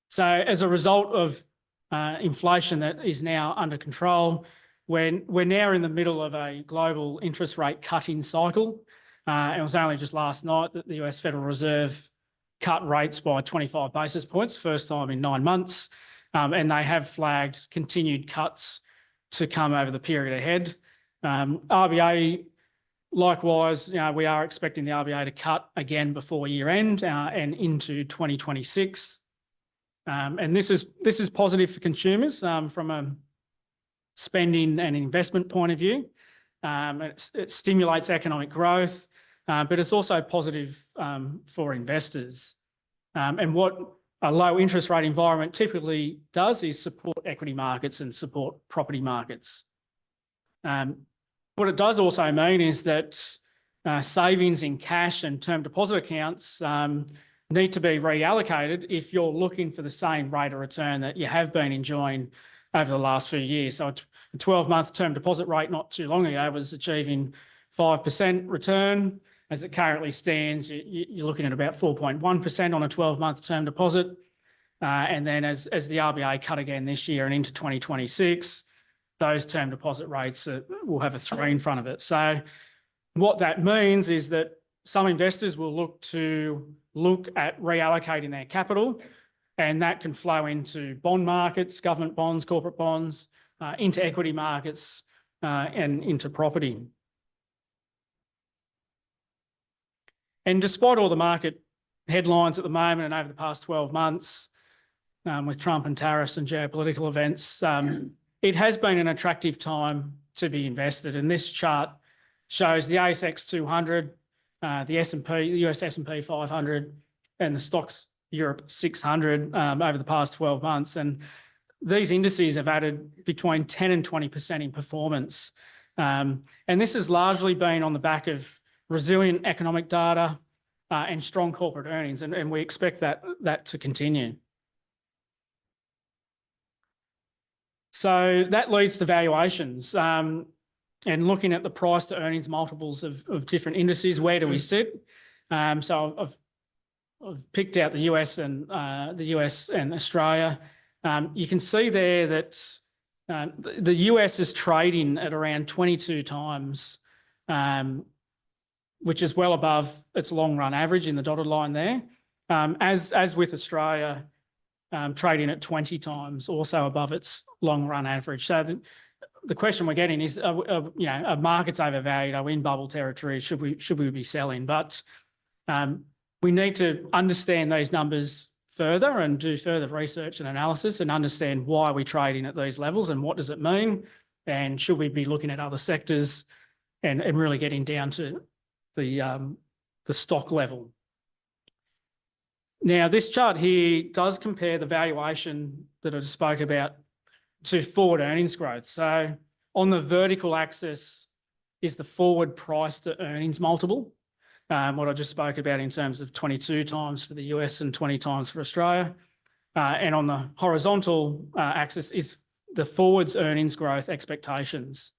So as a result of inflation that is now under control, we're now in the middle of a global interest rate cutting cycle. It was only just last night that the US Federal Reserve cut rates by 25 basis points, first time in 9 months, and they have flagged continued cuts to come over the period ahead. RBA, likewise, we are expecting the RBA to cut again before year end and into 2026. And this is positive for consumers from a spending and investment point of view. It stimulates economic growth, but it's also positive for investors. And what a low interest rate environment typically does is support equity markets and support property markets. What it does also mean is that savings in cash and term deposit accounts need to be reallocated if you're looking for the same rate of return that you have been enjoying over the last few years. So a 12-month term deposit rate not too long ago was achieving 5% return. As it currently stands, you're looking at about 4.1% on a 12-month term deposit. And then as the RBA cut again this year and into 2026, those term deposit rates will have a 3 in front of it. So what that means is that some investors will look at reallocating their capital, and that can flow into bond markets, government bonds, corporate bonds, into equity markets, and into property. And despite all the market headlines at the moment and over the past 12 months, with Trump and tariffs and geopolitical events, it has been an attractive time to be invested. And this chart shows the ASX 200, the S&P, the US S&P 500, and the stocks Europe 600 over the past 12 months. And these indices have added between 10 and 20% in performance. And this has largely been on the back of resilient economic data and strong corporate earnings. And we expect that to continue. So that leads to valuations. And looking at the price to earnings multiples of different indices, where do we sit? So I've picked out the US and Australia. You can see there that the US is trading at around 22 times, which is well above its long run average in the dotted line there. As with Australia, trading at 20 times, also above its long run average. So the question we're getting is, are markets overvalued? Are we in bubble territory? Should we be selling? But we need to understand these numbers further and do further research and analysis and understand why we're trading at these levels and what does it mean, and should we be looking at other sectors and really getting down to the stock level. Now, this chart here does compare the valuation that I spoke about to forward earnings growth. So on the vertical axis is the forward price to earnings multiple, what I just spoke about in terms of 22 times for the US and 20 times for Australia. And on the horizontal axis is the forwards earnings growth expectations.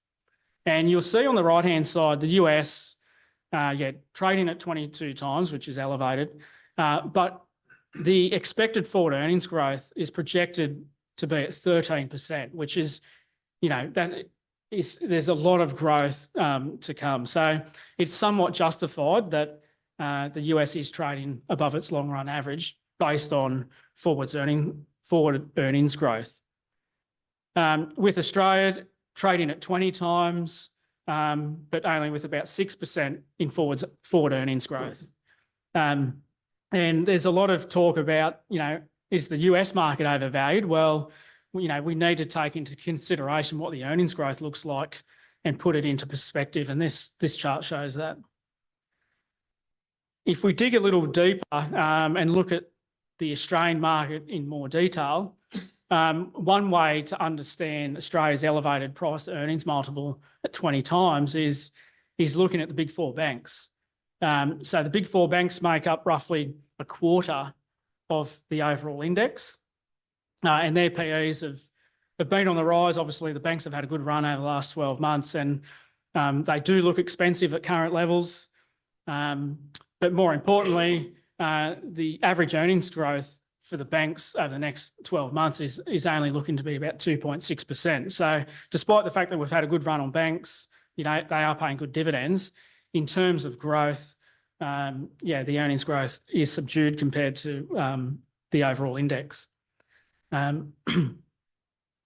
And you'll see on the right-hand side, the US, trading at 22 times, which is elevated, but the expected forward earnings growth is projected to be at 13%, which is, there's a lot of growth to come. So it's somewhat justified that the US is trading above its long run average based on forward earnings growth. With Australia trading at 20 times, but only with about 6% in forward earnings growth. And there's a lot of talk about, is the US market overvalued? Well, we need to take into consideration what the earnings growth looks like and put it into perspective. And this chart shows that. If we dig a little deeper and look at the Australian market in more detail, one way to understand Australia's elevated price to earnings multiple at 20 times is looking at the big four banks. So the big four banks make up roughly a quarter of the overall index, and their PEs have been on the rise. Obviously, the banks have had a good run over the last 12 months, and they do look expensive at current levels. But more importantly, the average earnings growth for the banks over the next 12 months is only looking to be about 2.6%. So despite the fact that we've had a good run on banks, they are paying good dividends. In terms of growth, the earnings growth is subdued compared to the overall index. Now,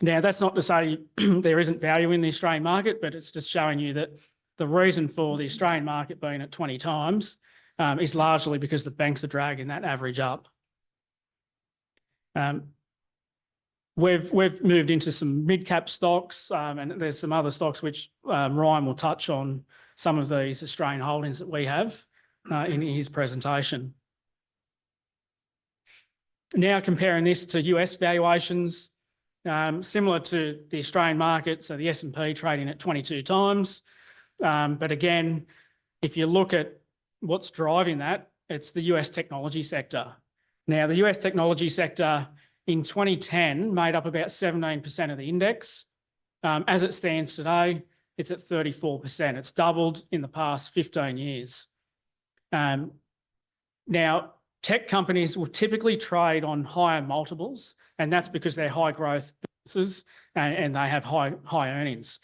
that's not to say there isn't value in the Australian market, but it's just showing you that the reason for the Australian market being at 20 times is largely because the banks are dragging that average up. We've moved into some mid-cap stocks, and there's some other stocks which Ryan will touch on, some of these Australian holdings that we have in his presentation. Now comparing this to US valuations, similar to the Australian market, so the S&P trading at 22 times. But again, if you look at what's driving that, it's the US technology sector. Now, the US technology sector in 2010 made up about 17% of the index. As it stands today, it's at 34%. It's doubled in the past 15 years. Now, tech companies will typically trade on higher multiples, and that's because they're high growth businesses and they have high earnings.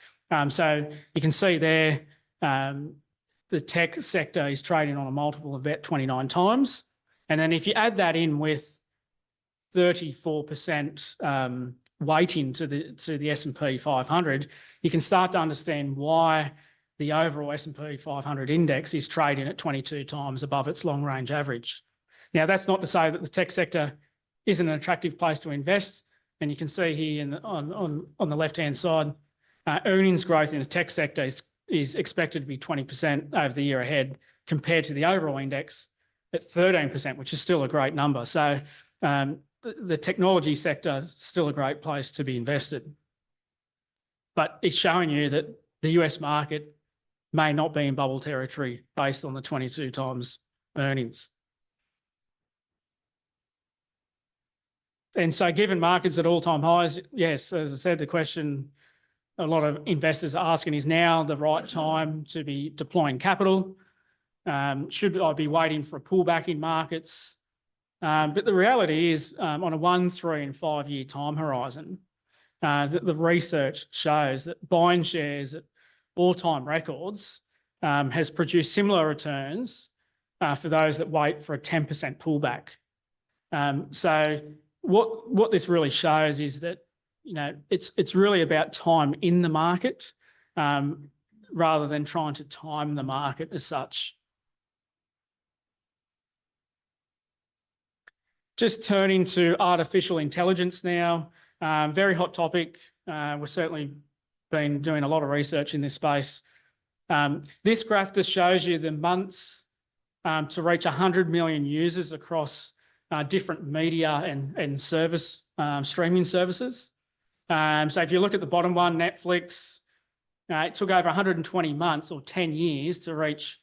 So you can see there, the tech sector is trading on a multiple of about 29 times. And then if you add that in with 34% weighting to the S&P 500, you can start to understand why the overall S&P 500 index is trading at 22 times above its long-range average. Now, that's not to say that the tech sector isn't an attractive place to invest. And you can see here on the left-hand side, earnings growth in the tech sector is expected to be 20% over the year ahead compared to the overall index at 13%, which is still a great number. So the technology sector is still a great place to be invested. But it's showing you that the US market may not be in bubble territory based on the 22 times earnings. And so given markets at all-time highs, yes, as I said, the question a lot of investors are asking is now the right time to be deploying capital? Should I be waiting for a pullback in markets? But the reality is on a 1, 3 and 5 year time horizon, the research shows that buying shares at all-time records has produced similar returns for those that wait for a 10% pullback. So what this really shows is that, you know, it's really about time in the market rather than trying to time the market as such. Just turning to artificial intelligence now, very hot topic. We've certainly been doing a lot of research in this space. This graph just shows you the months to reach 100 million users across different media and service streaming services. So if you look at the bottom one, Netflix, it took over 120 months or 10 years to reach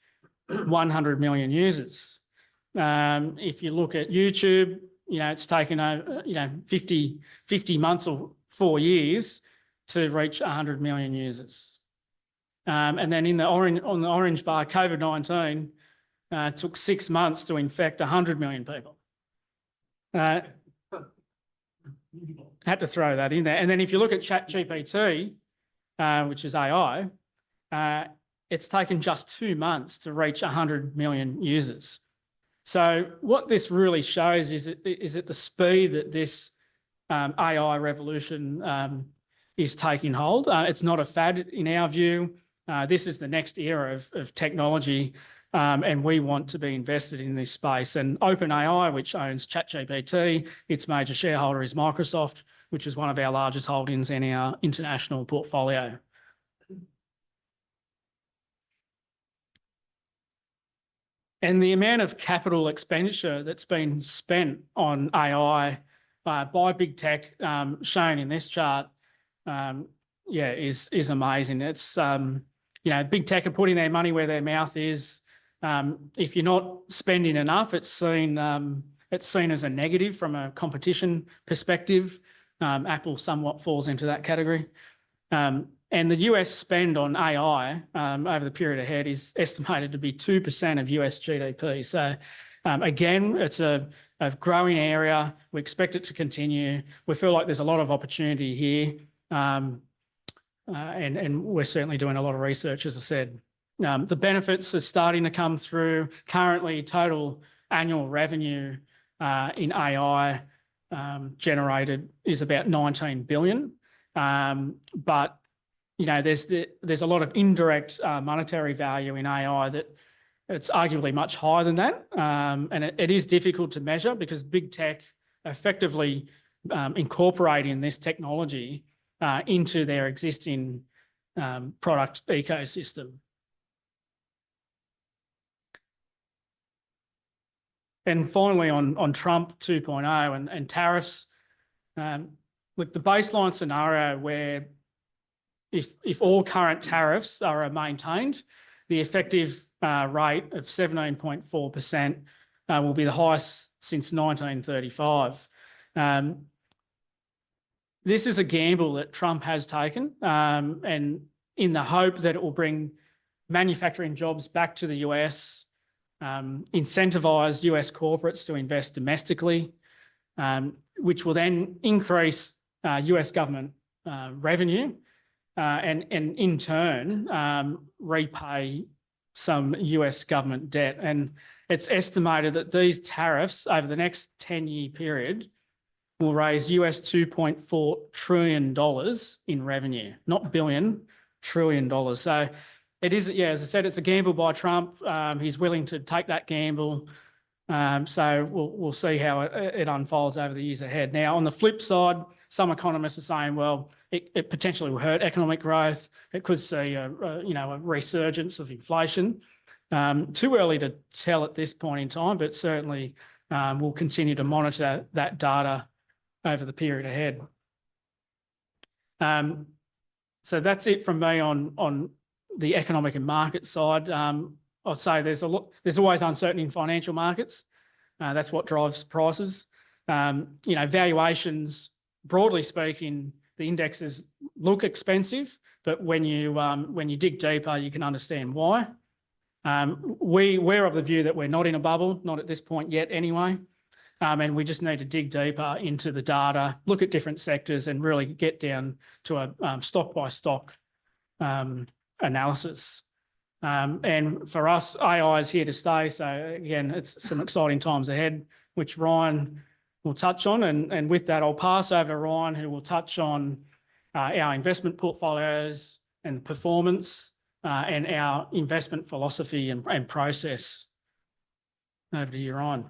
100 million users. If you look at YouTube, you know, it's taken 50 months or 4 years to reach 100 million users. And then on the orange bar, COVID-19 took 6 months to infect 100 million people. Had to throw that in there. And then if you look at ChatGPT, which is AI, it's taken just 2 months to reach 100 million users. So what this really shows is that the speed that this AI revolution is taking hold. It's not a fad in our view. This is the next era of technology, and we want to be invested in this space. And OpenAI, which owns ChatGPT, its major shareholder is Microsoft, which is one of our largest holdings in our international portfolio. And the amount of capital expenditure that's been spent on AI by big tech, shown in this chart, is amazing. It's big tech are putting their money where their mouth is. If you're not spending enough, it's seen as a negative from a competition perspective. Apple somewhat falls into that category. And the US spend on AI over the period ahead is estimated to be 2% of US GDP. So again, it's a growing area. We expect it to continue. We feel like there's a lot of opportunity here. And we're certainly doing a lot of research, as I said. The benefits are starting to come through. Currently, total annual revenue in AI generated is about 19 billion. But you know, there's a lot of indirect monetary value in AI that it's arguably much higher than that. And it is difficult to measure because big tech effectively incorporating this technology into their existing product ecosystem. And finally, on Trump 2.0 and tariffs, look, the baseline scenario where if all current tariffs are maintained, the effective rate of 17.4% will be the highest since 1935. This is a gamble that Trump has taken, and in the hope that it will bring manufacturing jobs back to the US, incentivise US corporates to invest domestically, which will then increase US government revenue and in turn repay some US government debt. And it's estimated that these tariffs over the next 10-year period will raise US $2.4 trillion in revenue, not billion, trillion dollars. So it is, yeah, as I said, it's a gamble by Trump. He's willing to take that gamble. So we'll see how it unfolds over the years ahead. Now, on the flip side, some economists are saying, well, it potentially will hurt economic growth. It could see a resurgence of inflation. Too early to tell at this point in time, but certainly we'll continue to monitor that data over the period ahead. So that's it from me on the economic and market side. I'd say there's always uncertainty in financial markets. That's what drives prices. Valuations, broadly speaking, the indexes look expensive, but when you dig deeper, you can understand why. We're of the view that we're not in a bubble, not at this point yet anyway. And we just need to dig deeper into the data, look at different sectors and really get down to a stock by stock analysis. And for us, AI is here to stay. So again, it's some exciting times ahead, which Ryan will touch on. And with that, I'll pass over to Ryan, who will touch on our investment portfolios and performance and our investment philosophy and process. Over to you, Ryan.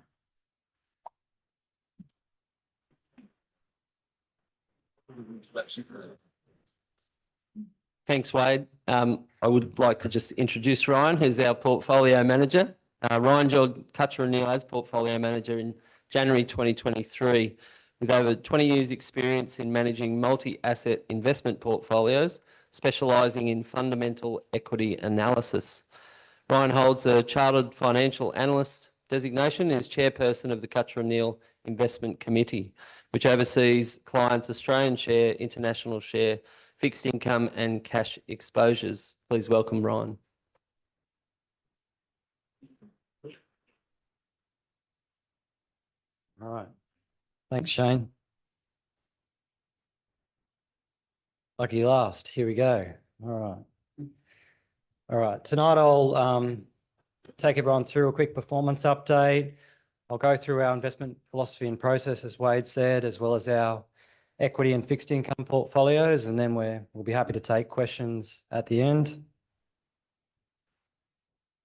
Thanks, Wade. I would like to just introduce Ryan, who's our portfolio manager. Ryan joined Cutcher & Neil as portfolio manager in January 2023, with over 20 years experience in managing multi-asset investment portfolios, specialising in fundamental equity analysis. Ryan holds a Chartered Financial Analyst designation and is chairperson of the Cutcher & Neil Investment Committee, which oversees clients' Australian share, international share, fixed income and cash exposures. Please welcome Ryan. All right. Thanks, Shane. Lucky last. Here we go. All right. All right. Tonight I'll take everyone through a quick performance update. I'll go through our investment philosophy and process, as Wade said, as well as our equity and fixed income portfolios, and then we'll be happy to take questions at the end.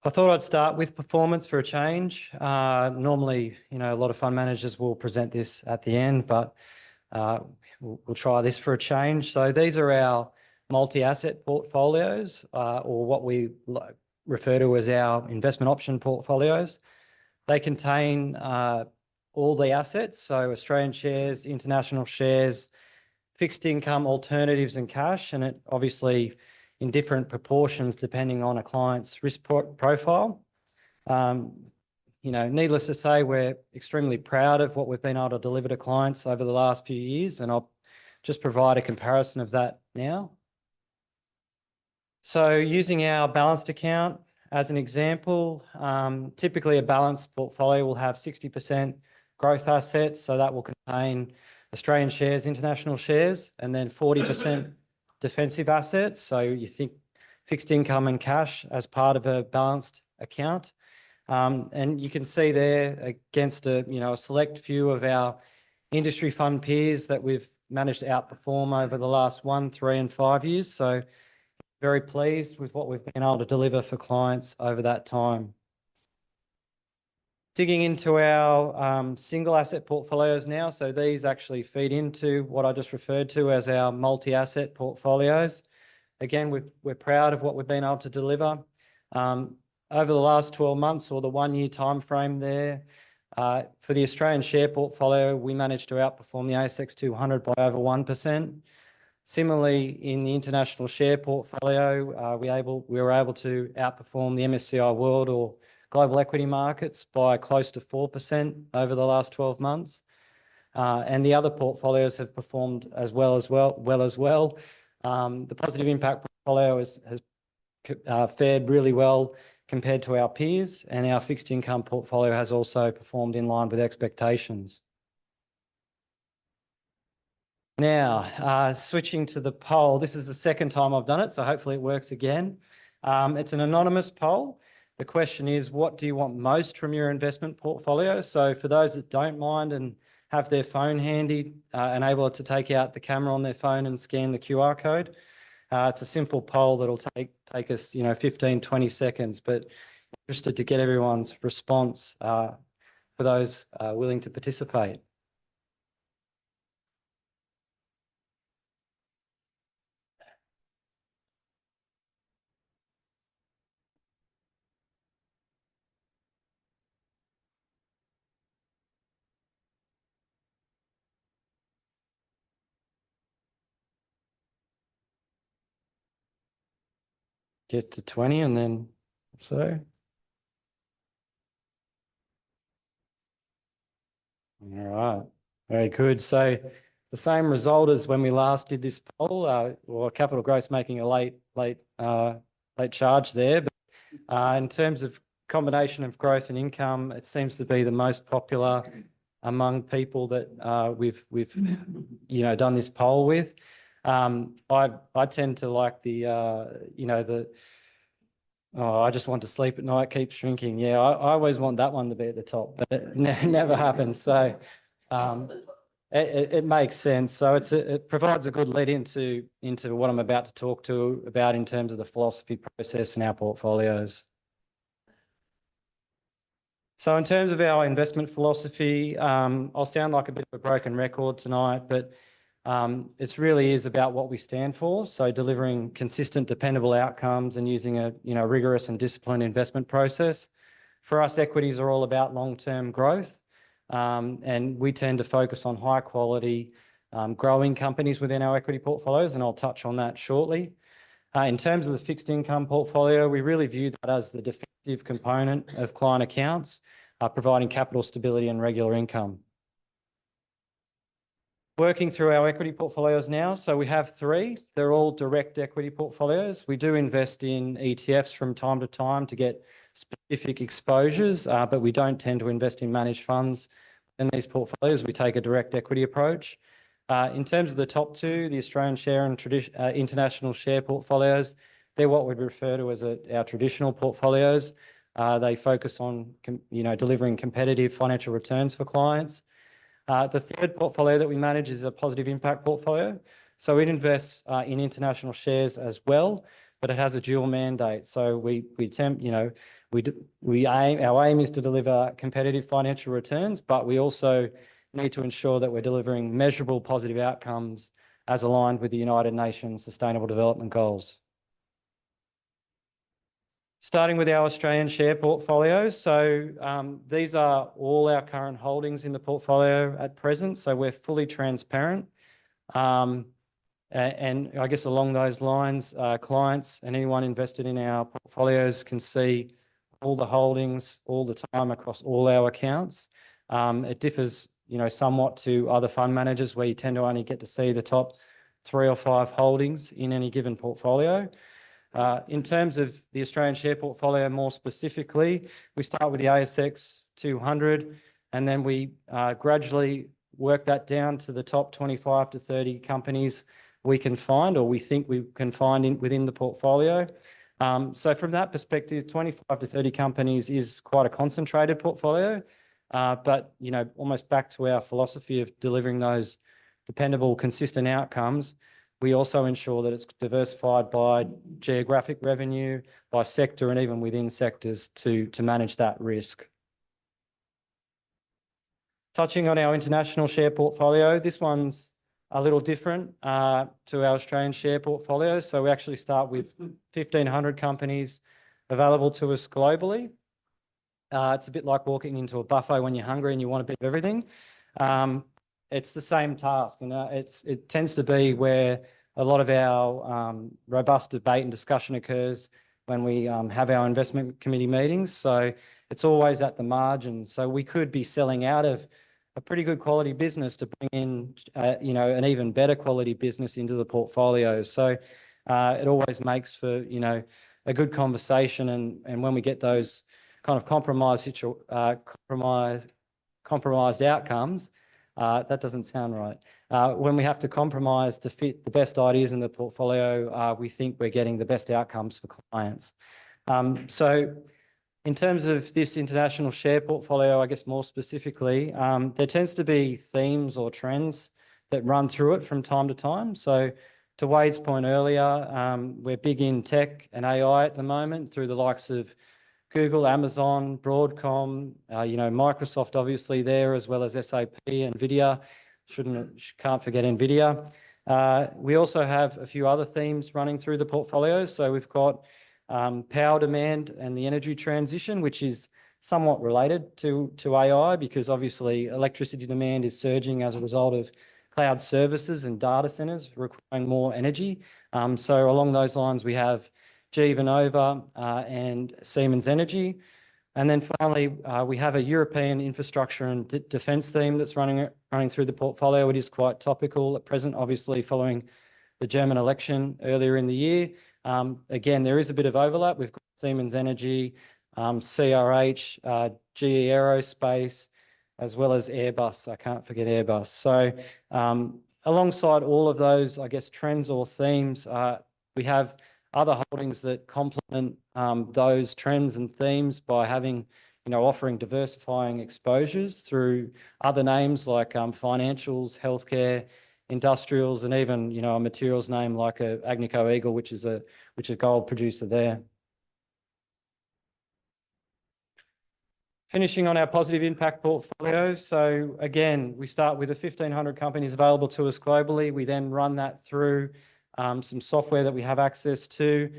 I thought I'd start with performance for a change. Normally, a lot of fund managers will present this at the end, but we'll try this for a change. So these are our multi-asset portfolios, or what we refer to as our investment option portfolios. They contain all the assets, so Australian shares, international shares, fixed income, alternatives and cash, and it obviously in different proportions depending on a client's risk profile. Needless to say, we're extremely proud of what we've been able to deliver to clients over the last few years, and I'll just provide a comparison of that now. So using our balanced account as an example, typically a balanced portfolio will have 60% growth assets, so that will contain Australian shares, international shares, and then 40% defensive assets. So you think fixed income and cash as part of a balanced account. And you can see there against a select few of our industry fund peers that we've managed to outperform over the last 1, 3 and 5 years. So very pleased with what we've been able to deliver for clients over that time. Digging into our single asset portfolios now. So these actually feed into what I just referred to as our multi-asset portfolios. Again, we're proud of what we've been able to deliver. Over the last 12 months or the 1 year time frame there, for the Australian share portfolio, we managed to outperform the ASX 200 by over 1%. Similarly, in the international share portfolio, we were able to outperform the MSCI World or global equity markets by close to 4% over the last 12 months. And the other portfolios have performed as well. The positive impact portfolio has fared really well compared to our peers, and our fixed income portfolio has also performed in line with expectations. Now, switching to the poll. This is the second time I've done it, so hopefully it works again. It's an anonymous poll. The question is, what do you want most from your investment portfolio? So for those that don't mind and have their phone handy and able to take out the camera on their phone and scan the QR code, it's a simple poll that'll take us 15, 20 seconds, but interested to get everyone's response for those willing to participate. Get to 20 and then so. All right. Very good. So the same result as when we last did this poll, or capital growth making a late charge there. But in terms of combination of growth and income, it seems to be the most popular among people that we've done this poll with. I tend to like the I just want to sleep at night, keep shrinking. Yeah, I always want that one to be at the top, but it never happens. So it makes sense. So it provides a good lead into what I'm about to talk about in terms of the philosophy process in our portfolios. So in terms of our investment philosophy, I'll sound like a bit of a broken record tonight, but it really is about what we stand for. So delivering consistent, dependable outcomes and using a rigorous and disciplined investment process. For us, equities are all about long-term growth, and we tend to focus on high quality, growing companies within our equity portfolios, and I'll touch on that shortly. In terms of the fixed income portfolio, we really view that as the defensive component of client accounts, providing capital stability and regular income. Working through our equity portfolios now. So we have three. They're all direct equity portfolios. We do invest in ETFs from time to time to get specific exposures, but we don't tend to invest in managed funds in these portfolios. We take a direct equity approach. In terms of the top two, the Australian share and international share portfolios, they're what we'd refer to as our traditional portfolios. They focus on delivering competitive financial returns for clients. The third portfolio that we manage is a positive impact portfolio. So it invests in international shares as well, but it has a dual mandate. So our aim is to deliver competitive financial returns, but we also need to ensure that we're delivering measurable positive outcomes as aligned with the United Nations Sustainable Development Goals. Starting with our Australian share portfolio. So these are all our current holdings in the portfolio at present. So we're fully transparent. And I guess along those lines, clients and anyone invested in our portfolios can see all the holdings all the time across all our accounts. It differs, somewhat to other fund managers where you tend to only get to see the top 3 or 5 holdings in any given portfolio. In terms of the Australian share portfolio more specifically, we start with the ASX 200 and then we gradually work that down to the top 25 to 30 companies we can find or we think we can find within the portfolio. So from that perspective, 25 to 30 companies is quite a concentrated portfolio, but almost back to our philosophy of delivering those dependable, consistent outcomes. We also ensure that it's diversified by geographic revenue, by sector, and even within sectors to manage that risk. Touching on our international share portfolio, this one's a little different to our Australian share portfolio. So we actually start with 1,500 companies available to us globally. It's a bit like walking into a buffet when you're hungry and you want a bit of everything. It's the same task. It tends to be where a lot of our robust debate and discussion occurs when we have our investment committee meetings. So it's always at the margin. So we could be selling out of a pretty good quality business to bring in, an even better quality business into the portfolio. So it always makes for, a good conversation. And when we get those kind of compromised outcomes, that doesn't sound right. When we have to compromise to fit the best ideas in the portfolio, we think we're getting the best outcomes for clients. So in terms of this international share portfolio, I guess more specifically, there tends to be themes or trends that run through it from time to time. So to Wade's point earlier, we're big in tech and AI at the moment through the likes of Google, Amazon, Broadcom, Microsoft obviously there, as well as SAP, NVIDIA. Can't forget NVIDIA. We also have a few other themes running through the portfolio. So we've got power demand and the energy transition, which is somewhat related to AI because obviously electricity demand is surging as a result of cloud services and data centers requiring more energy. So along those lines, we have GE Vernova and Siemens Energy. And then finally, we have a European infrastructure and defence theme that's running through the portfolio. It is quite topical at present, obviously following the German election earlier in the year. Again, there is a bit of overlap. We've got Siemens Energy, CRH, GE Aerospace, as well as Airbus. I can't forget Airbus. So alongside all of those, I guess, trends or themes, we have other holdings that complement those trends and themes by having, offering diversifying exposures through other names like financials, healthcare, industrials, and even, a materials name like Agnico Eagle, which is a gold producer there. Finishing on our positive impact portfolio. So again, we start with the 1,500 companies available to us globally. We then run that through some software that we have access to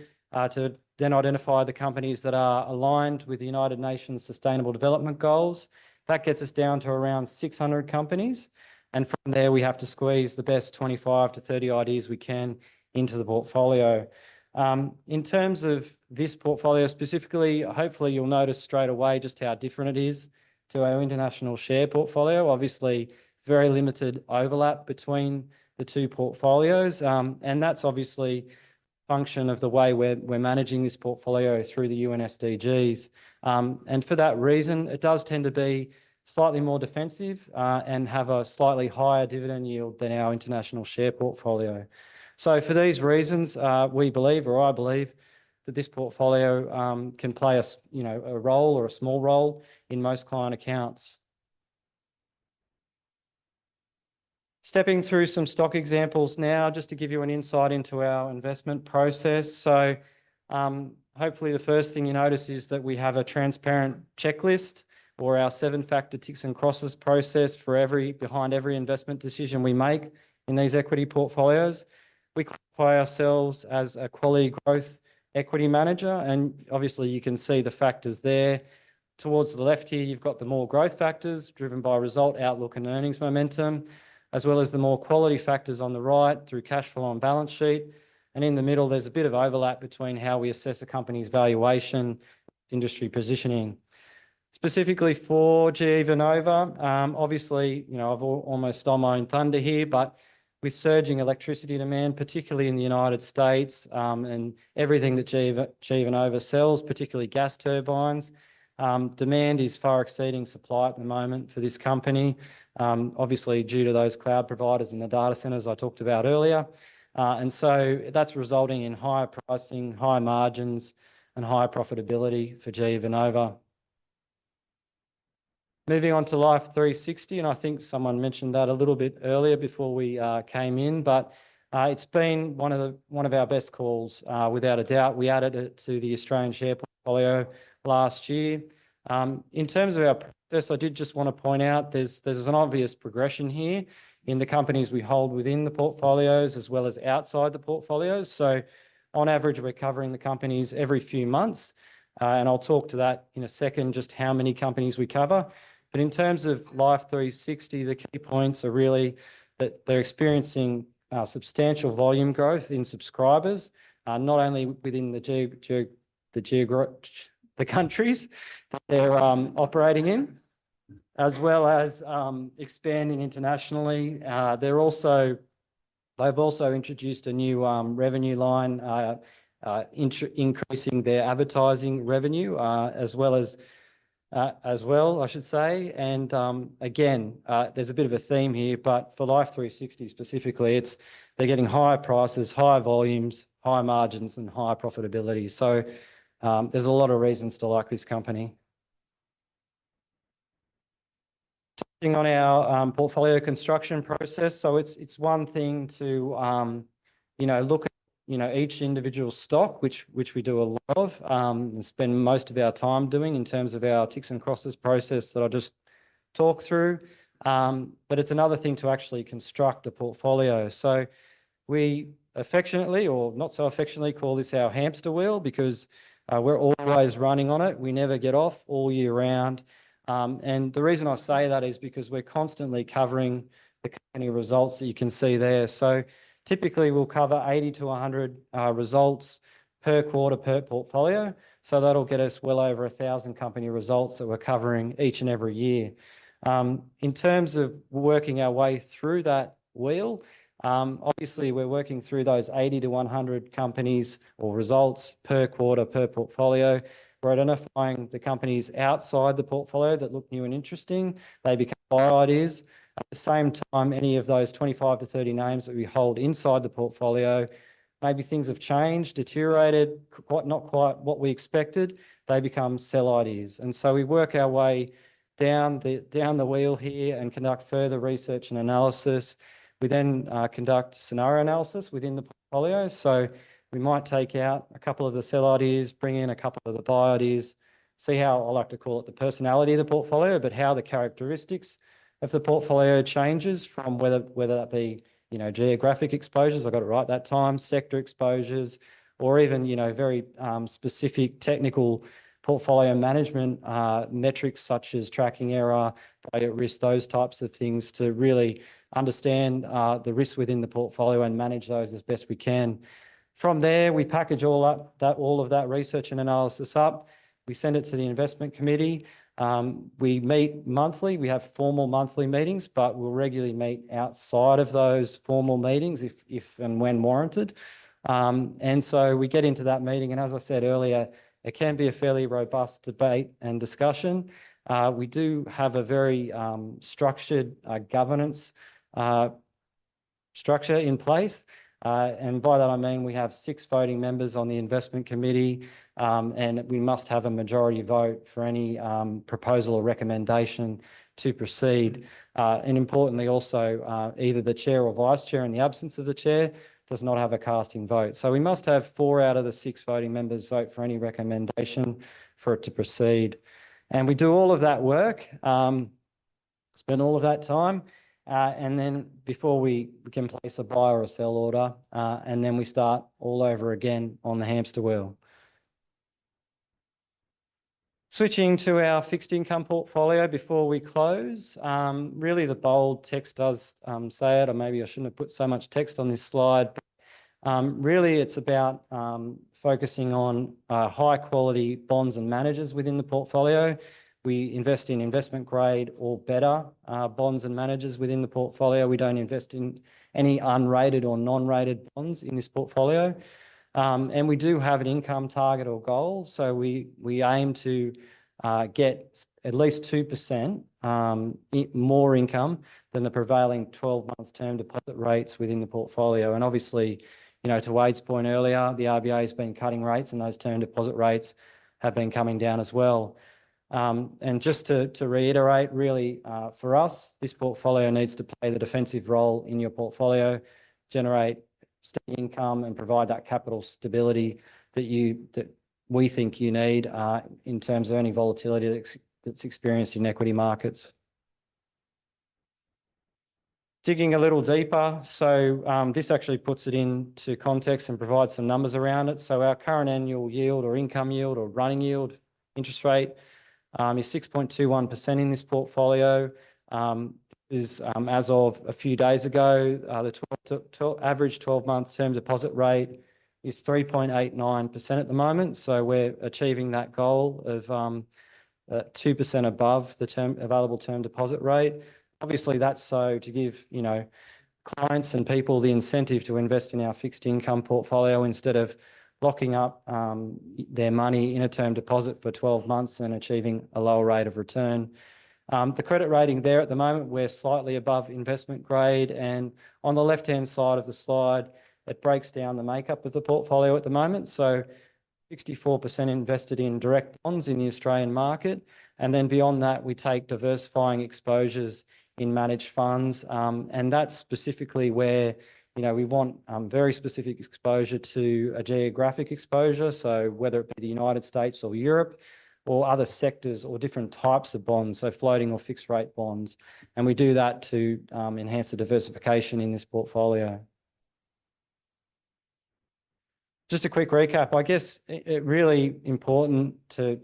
then identify the companies that are aligned with the United Nations Sustainable Development Goals. That gets us down to around 600 companies. And from there, we have to squeeze the best 25 to 30 ideas we can into the portfolio. In terms of this portfolio specifically, hopefully you'll notice straight away just how different it is to our international share portfolio. Obviously, very limited overlap between the two portfolios. And that's obviously a function of the way we're managing this portfolio through the UN SDGs. And for that reason, it does tend to be slightly more defensive and have a slightly higher dividend yield than our international share portfolio. So for these reasons, we believe, or I believe, that this portfolio can play a role or a small role in most client accounts. Stepping through some stock examples now, just to give you an insight into our investment process. So hopefully the first thing you notice is that we have a transparent checklist or our 7-factor ticks and crosses process behind every investment decision we make in these equity portfolios. We classify ourselves as a quality growth equity manager, and obviously you can see the factors there. Towards the left here, you've got the more growth factors driven by result, outlook and earnings momentum, as well as the more quality factors on the right through cash flow on balance sheet. And in the middle, there's a bit of overlap between how we assess a company's valuation, industry positioning. Specifically for GE Vernova, obviously, I've almost stole my own thunder here, but with surging electricity demand, particularly in the United States, and everything that GE Vernova sells, particularly gas turbines, demand is far exceeding supply at the moment for this company, obviously due to those cloud providers and the data centers I talked about earlier. And so that's resulting in higher pricing, high margins, and higher profitability for GE Vernova. Moving on to Life 360, and I think someone mentioned that a little bit earlier before we came in, but it's been one of our best calls, without a doubt. We added it to the Australian share portfolio last year. In terms of our process, I did just want to point out there's an obvious progression here in the companies we hold within the portfolios as well as outside the portfolios. So on average, we're covering the companies every few months, and I'll talk to that in a second, just how many companies we cover. But in terms of Life 360, the key points are really that they're experiencing substantial volume growth in subscribers, not only within the countries that they're operating in, as well as expanding internationally. They've also introduced a new revenue line, increasing their advertising revenue, I should say. And again, there's a bit of a theme here, but for Life 360 specifically, they're getting higher prices, higher volumes, higher margins, and higher profitability. So there's a lot of reasons to like this company. Touching on our portfolio construction process, so it's one thing to look at each individual stock, which we do a lot of, and spend most of our time doing in terms of our ticks and crosses process that I just talked through. But it's another thing to actually construct a portfolio. So we affectionately, or not so affectionately, call this our hamster wheel because we're always running on it. We never get off all year round. And the reason I say that is because we're constantly covering the company results that you can see there. So typically we'll cover 80 to 100 results per quarter per portfolio. So that'll get us well over 1,000 company results that we're covering each and every year. In terms of working our way through that wheel, obviously we're working through those 80 to 100 companies or results per quarter per portfolio. We're identifying the companies outside the portfolio that look new and interesting. They become buy ideas. At the same time, any of those 25 to 30 names that we hold inside the portfolio, maybe things have changed, deteriorated, not quite what we expected, they become sell ideas. And so we work our way down the wheel here and conduct further research and analysis. We then conduct scenario analysis within the portfolio. So we might take out a couple of the sell ideas, bring in a couple of the buy ideas, see how I like to call it the personality of the portfolio, but how the characteristics of the portfolio changes from whether that be, geographic exposures, I got it right that time, sector exposures, or even, very specific technical portfolio management metrics such as tracking error, value at risk, those types of things to really understand the risks within the portfolio and manage those as best we can. From there, we package all of that research and analysis up. We send it to the investment committee. We meet monthly. We have formal monthly meetings, but we'll regularly meet outside of those formal meetings if and when warranted. And so we get into that meeting, and as I said earlier, it can be a fairly robust debate and discussion. We do have a very structured governance structure in place. And by that I mean we have 6 voting members on the investment committee, and we must have a majority vote for any proposal or recommendation to proceed. And importantly also, either the chair or vice chair in the absence of the chair does not have a casting vote. So we must have 4 out of the 6 voting members vote for any recommendation for it to proceed. And we do all of that work, spend all of that time, and then before we can place a buy or a sell order, and then we start all over again on the hamster wheel. Switching to our fixed income portfolio before we close, really the bold text does say it, or maybe I shouldn't have put so much text on this slide. Really it's about focusing on high quality bonds and managers within the portfolio. We invest in investment grade or better bonds and managers within the portfolio. We don't invest in any unrated or non-rated bonds in this portfolio. And we do have an income target or goal. So we aim to get at least 2% more income than the prevailing 12-month term deposit rates within the portfolio. And obviously, to Wade's point earlier, the RBA has been cutting rates and those term deposit rates have been coming down as well. And just to reiterate, really, for us, this portfolio needs to play the defensive role in your portfolio, generate steady income and provide that capital stability that we think you need in terms of any volatility that's experienced in equity markets. Digging a little deeper, so this actually puts it into context and provides some numbers around it. So our current annual yield or income yield or running yield interest rate is 6.21% in this portfolio. Is as of a few days ago, the average 12-month term deposit rate is 3.89% at the moment. So we're achieving that goal of 2% above the available term deposit rate. Obviously, that's so to give clients and people the incentive to invest in our fixed income portfolio instead of locking up their money in a term deposit for 12 months and achieving a lower rate of return. The credit rating there at the moment, we're slightly above investment grade, and on the left-hand side of the slide, it breaks down the makeup of the portfolio at the moment. So 64% invested in direct bonds in the Australian market, and then beyond that, we take diversifying exposures in managed funds, and that's specifically where we want very specific exposure to a geographic exposure, so whether it be the United States or Europe, or other sectors or different types of bonds, so floating or fixed rate bonds. And we do that to enhance the diversification in this portfolio. Just a quick recap, I guess it really important to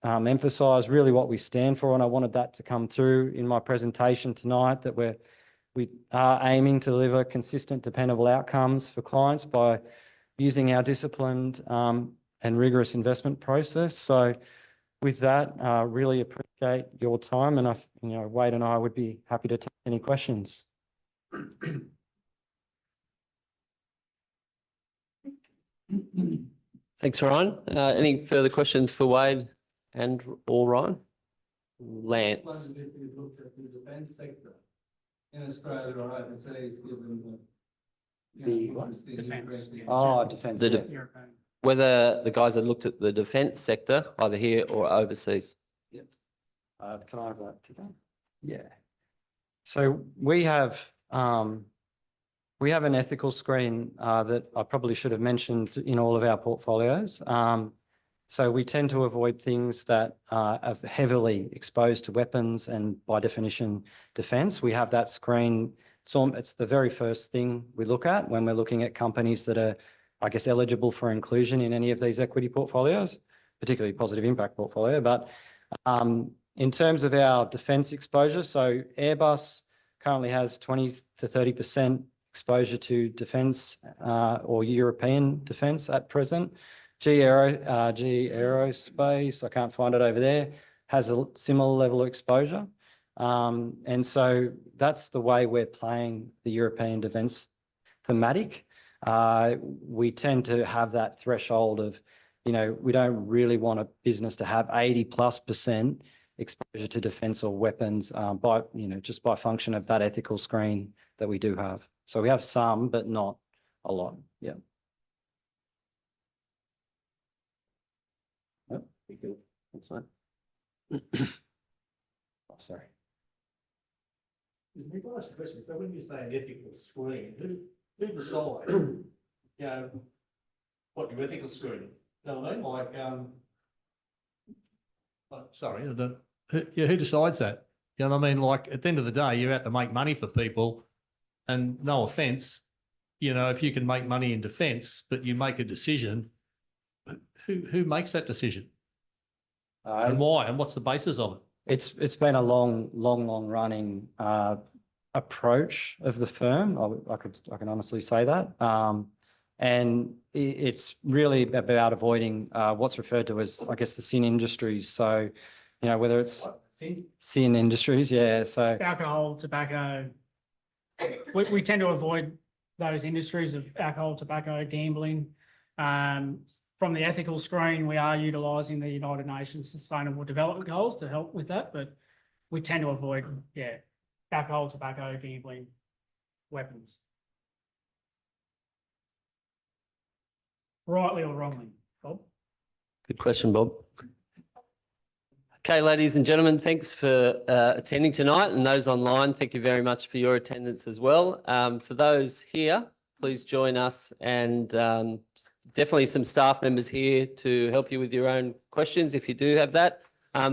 emphasise really what we stand for, and I wanted that to come through in my presentation tonight, that we are aiming to deliver consistent, dependable outcomes for clients by using our disciplined and rigorous investment process. So with that, really appreciate your time, and Wade and I would be happy to take any questions. Thanks, Ryan. Any further questions for Wade and or Ryan? Lance. If you look at the defence sector in Australia or overseas, given the Defence. Oh, defence. The Yes. European. Whether the guys that looked at the defence sector, either here or overseas. Can I have that today? Yeah. So we have an ethical screen that I probably should have mentioned in all of our portfolios. So we tend to avoid things that are heavily exposed to weapons and by definition defence. We have that screen. It's the very first thing we look at when we're looking at companies that are, I guess, eligible for inclusion in any of these equity portfolios, particularly positive impact portfolio. But in terms of our defence exposure, so Airbus currently has 20 to 30% exposure to defence or European defence at present. GE Aerospace, I can't find it over there, has a similar level of exposure. And so that's the way we're playing the European defence thematic. We tend to have that threshold of, we don't really want a business to have 80+% exposure to defence or weapons just by function of that ethical screen that we do have. So we have some, but not a lot. Yeah. That's fine. Oh, sorry. Can I ask a question? So when you say an ethical screen, who decides, what your ethical screen is? You know what I mean? Sorry, who decides that? You know what I mean? Like at the end of the day, you're out to make money for people, and no offence, if you can make money in defence, but you make a decision, who makes that decision? And why? And what's the basis of it? It's been a long running approach of the firm. I can honestly say that. And it's really about avoiding what's referred to as, I guess, the sin industries. So, whether it's sin industries, yeah. So Alcohol, tobacco. We tend to avoid those industries of alcohol, tobacco, gambling. From the ethical screen, we are utilising the United Nations Sustainable Development Goals to help with that, but we tend to avoid, alcohol, tobacco, gambling, weapons. Rightly or wrongly, Bob? Good question, Bob. Okay, ladies and gentlemen, thanks for attending tonight, and those online, thank you very much for your attendance as well. For those here, please join us, and definitely some staff members here to help you with your own questions if you do have that.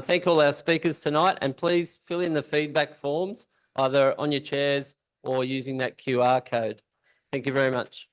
Thank all our speakers tonight, and please fill in the feedback forms either on your chairs or using that QR code. Thank you very much.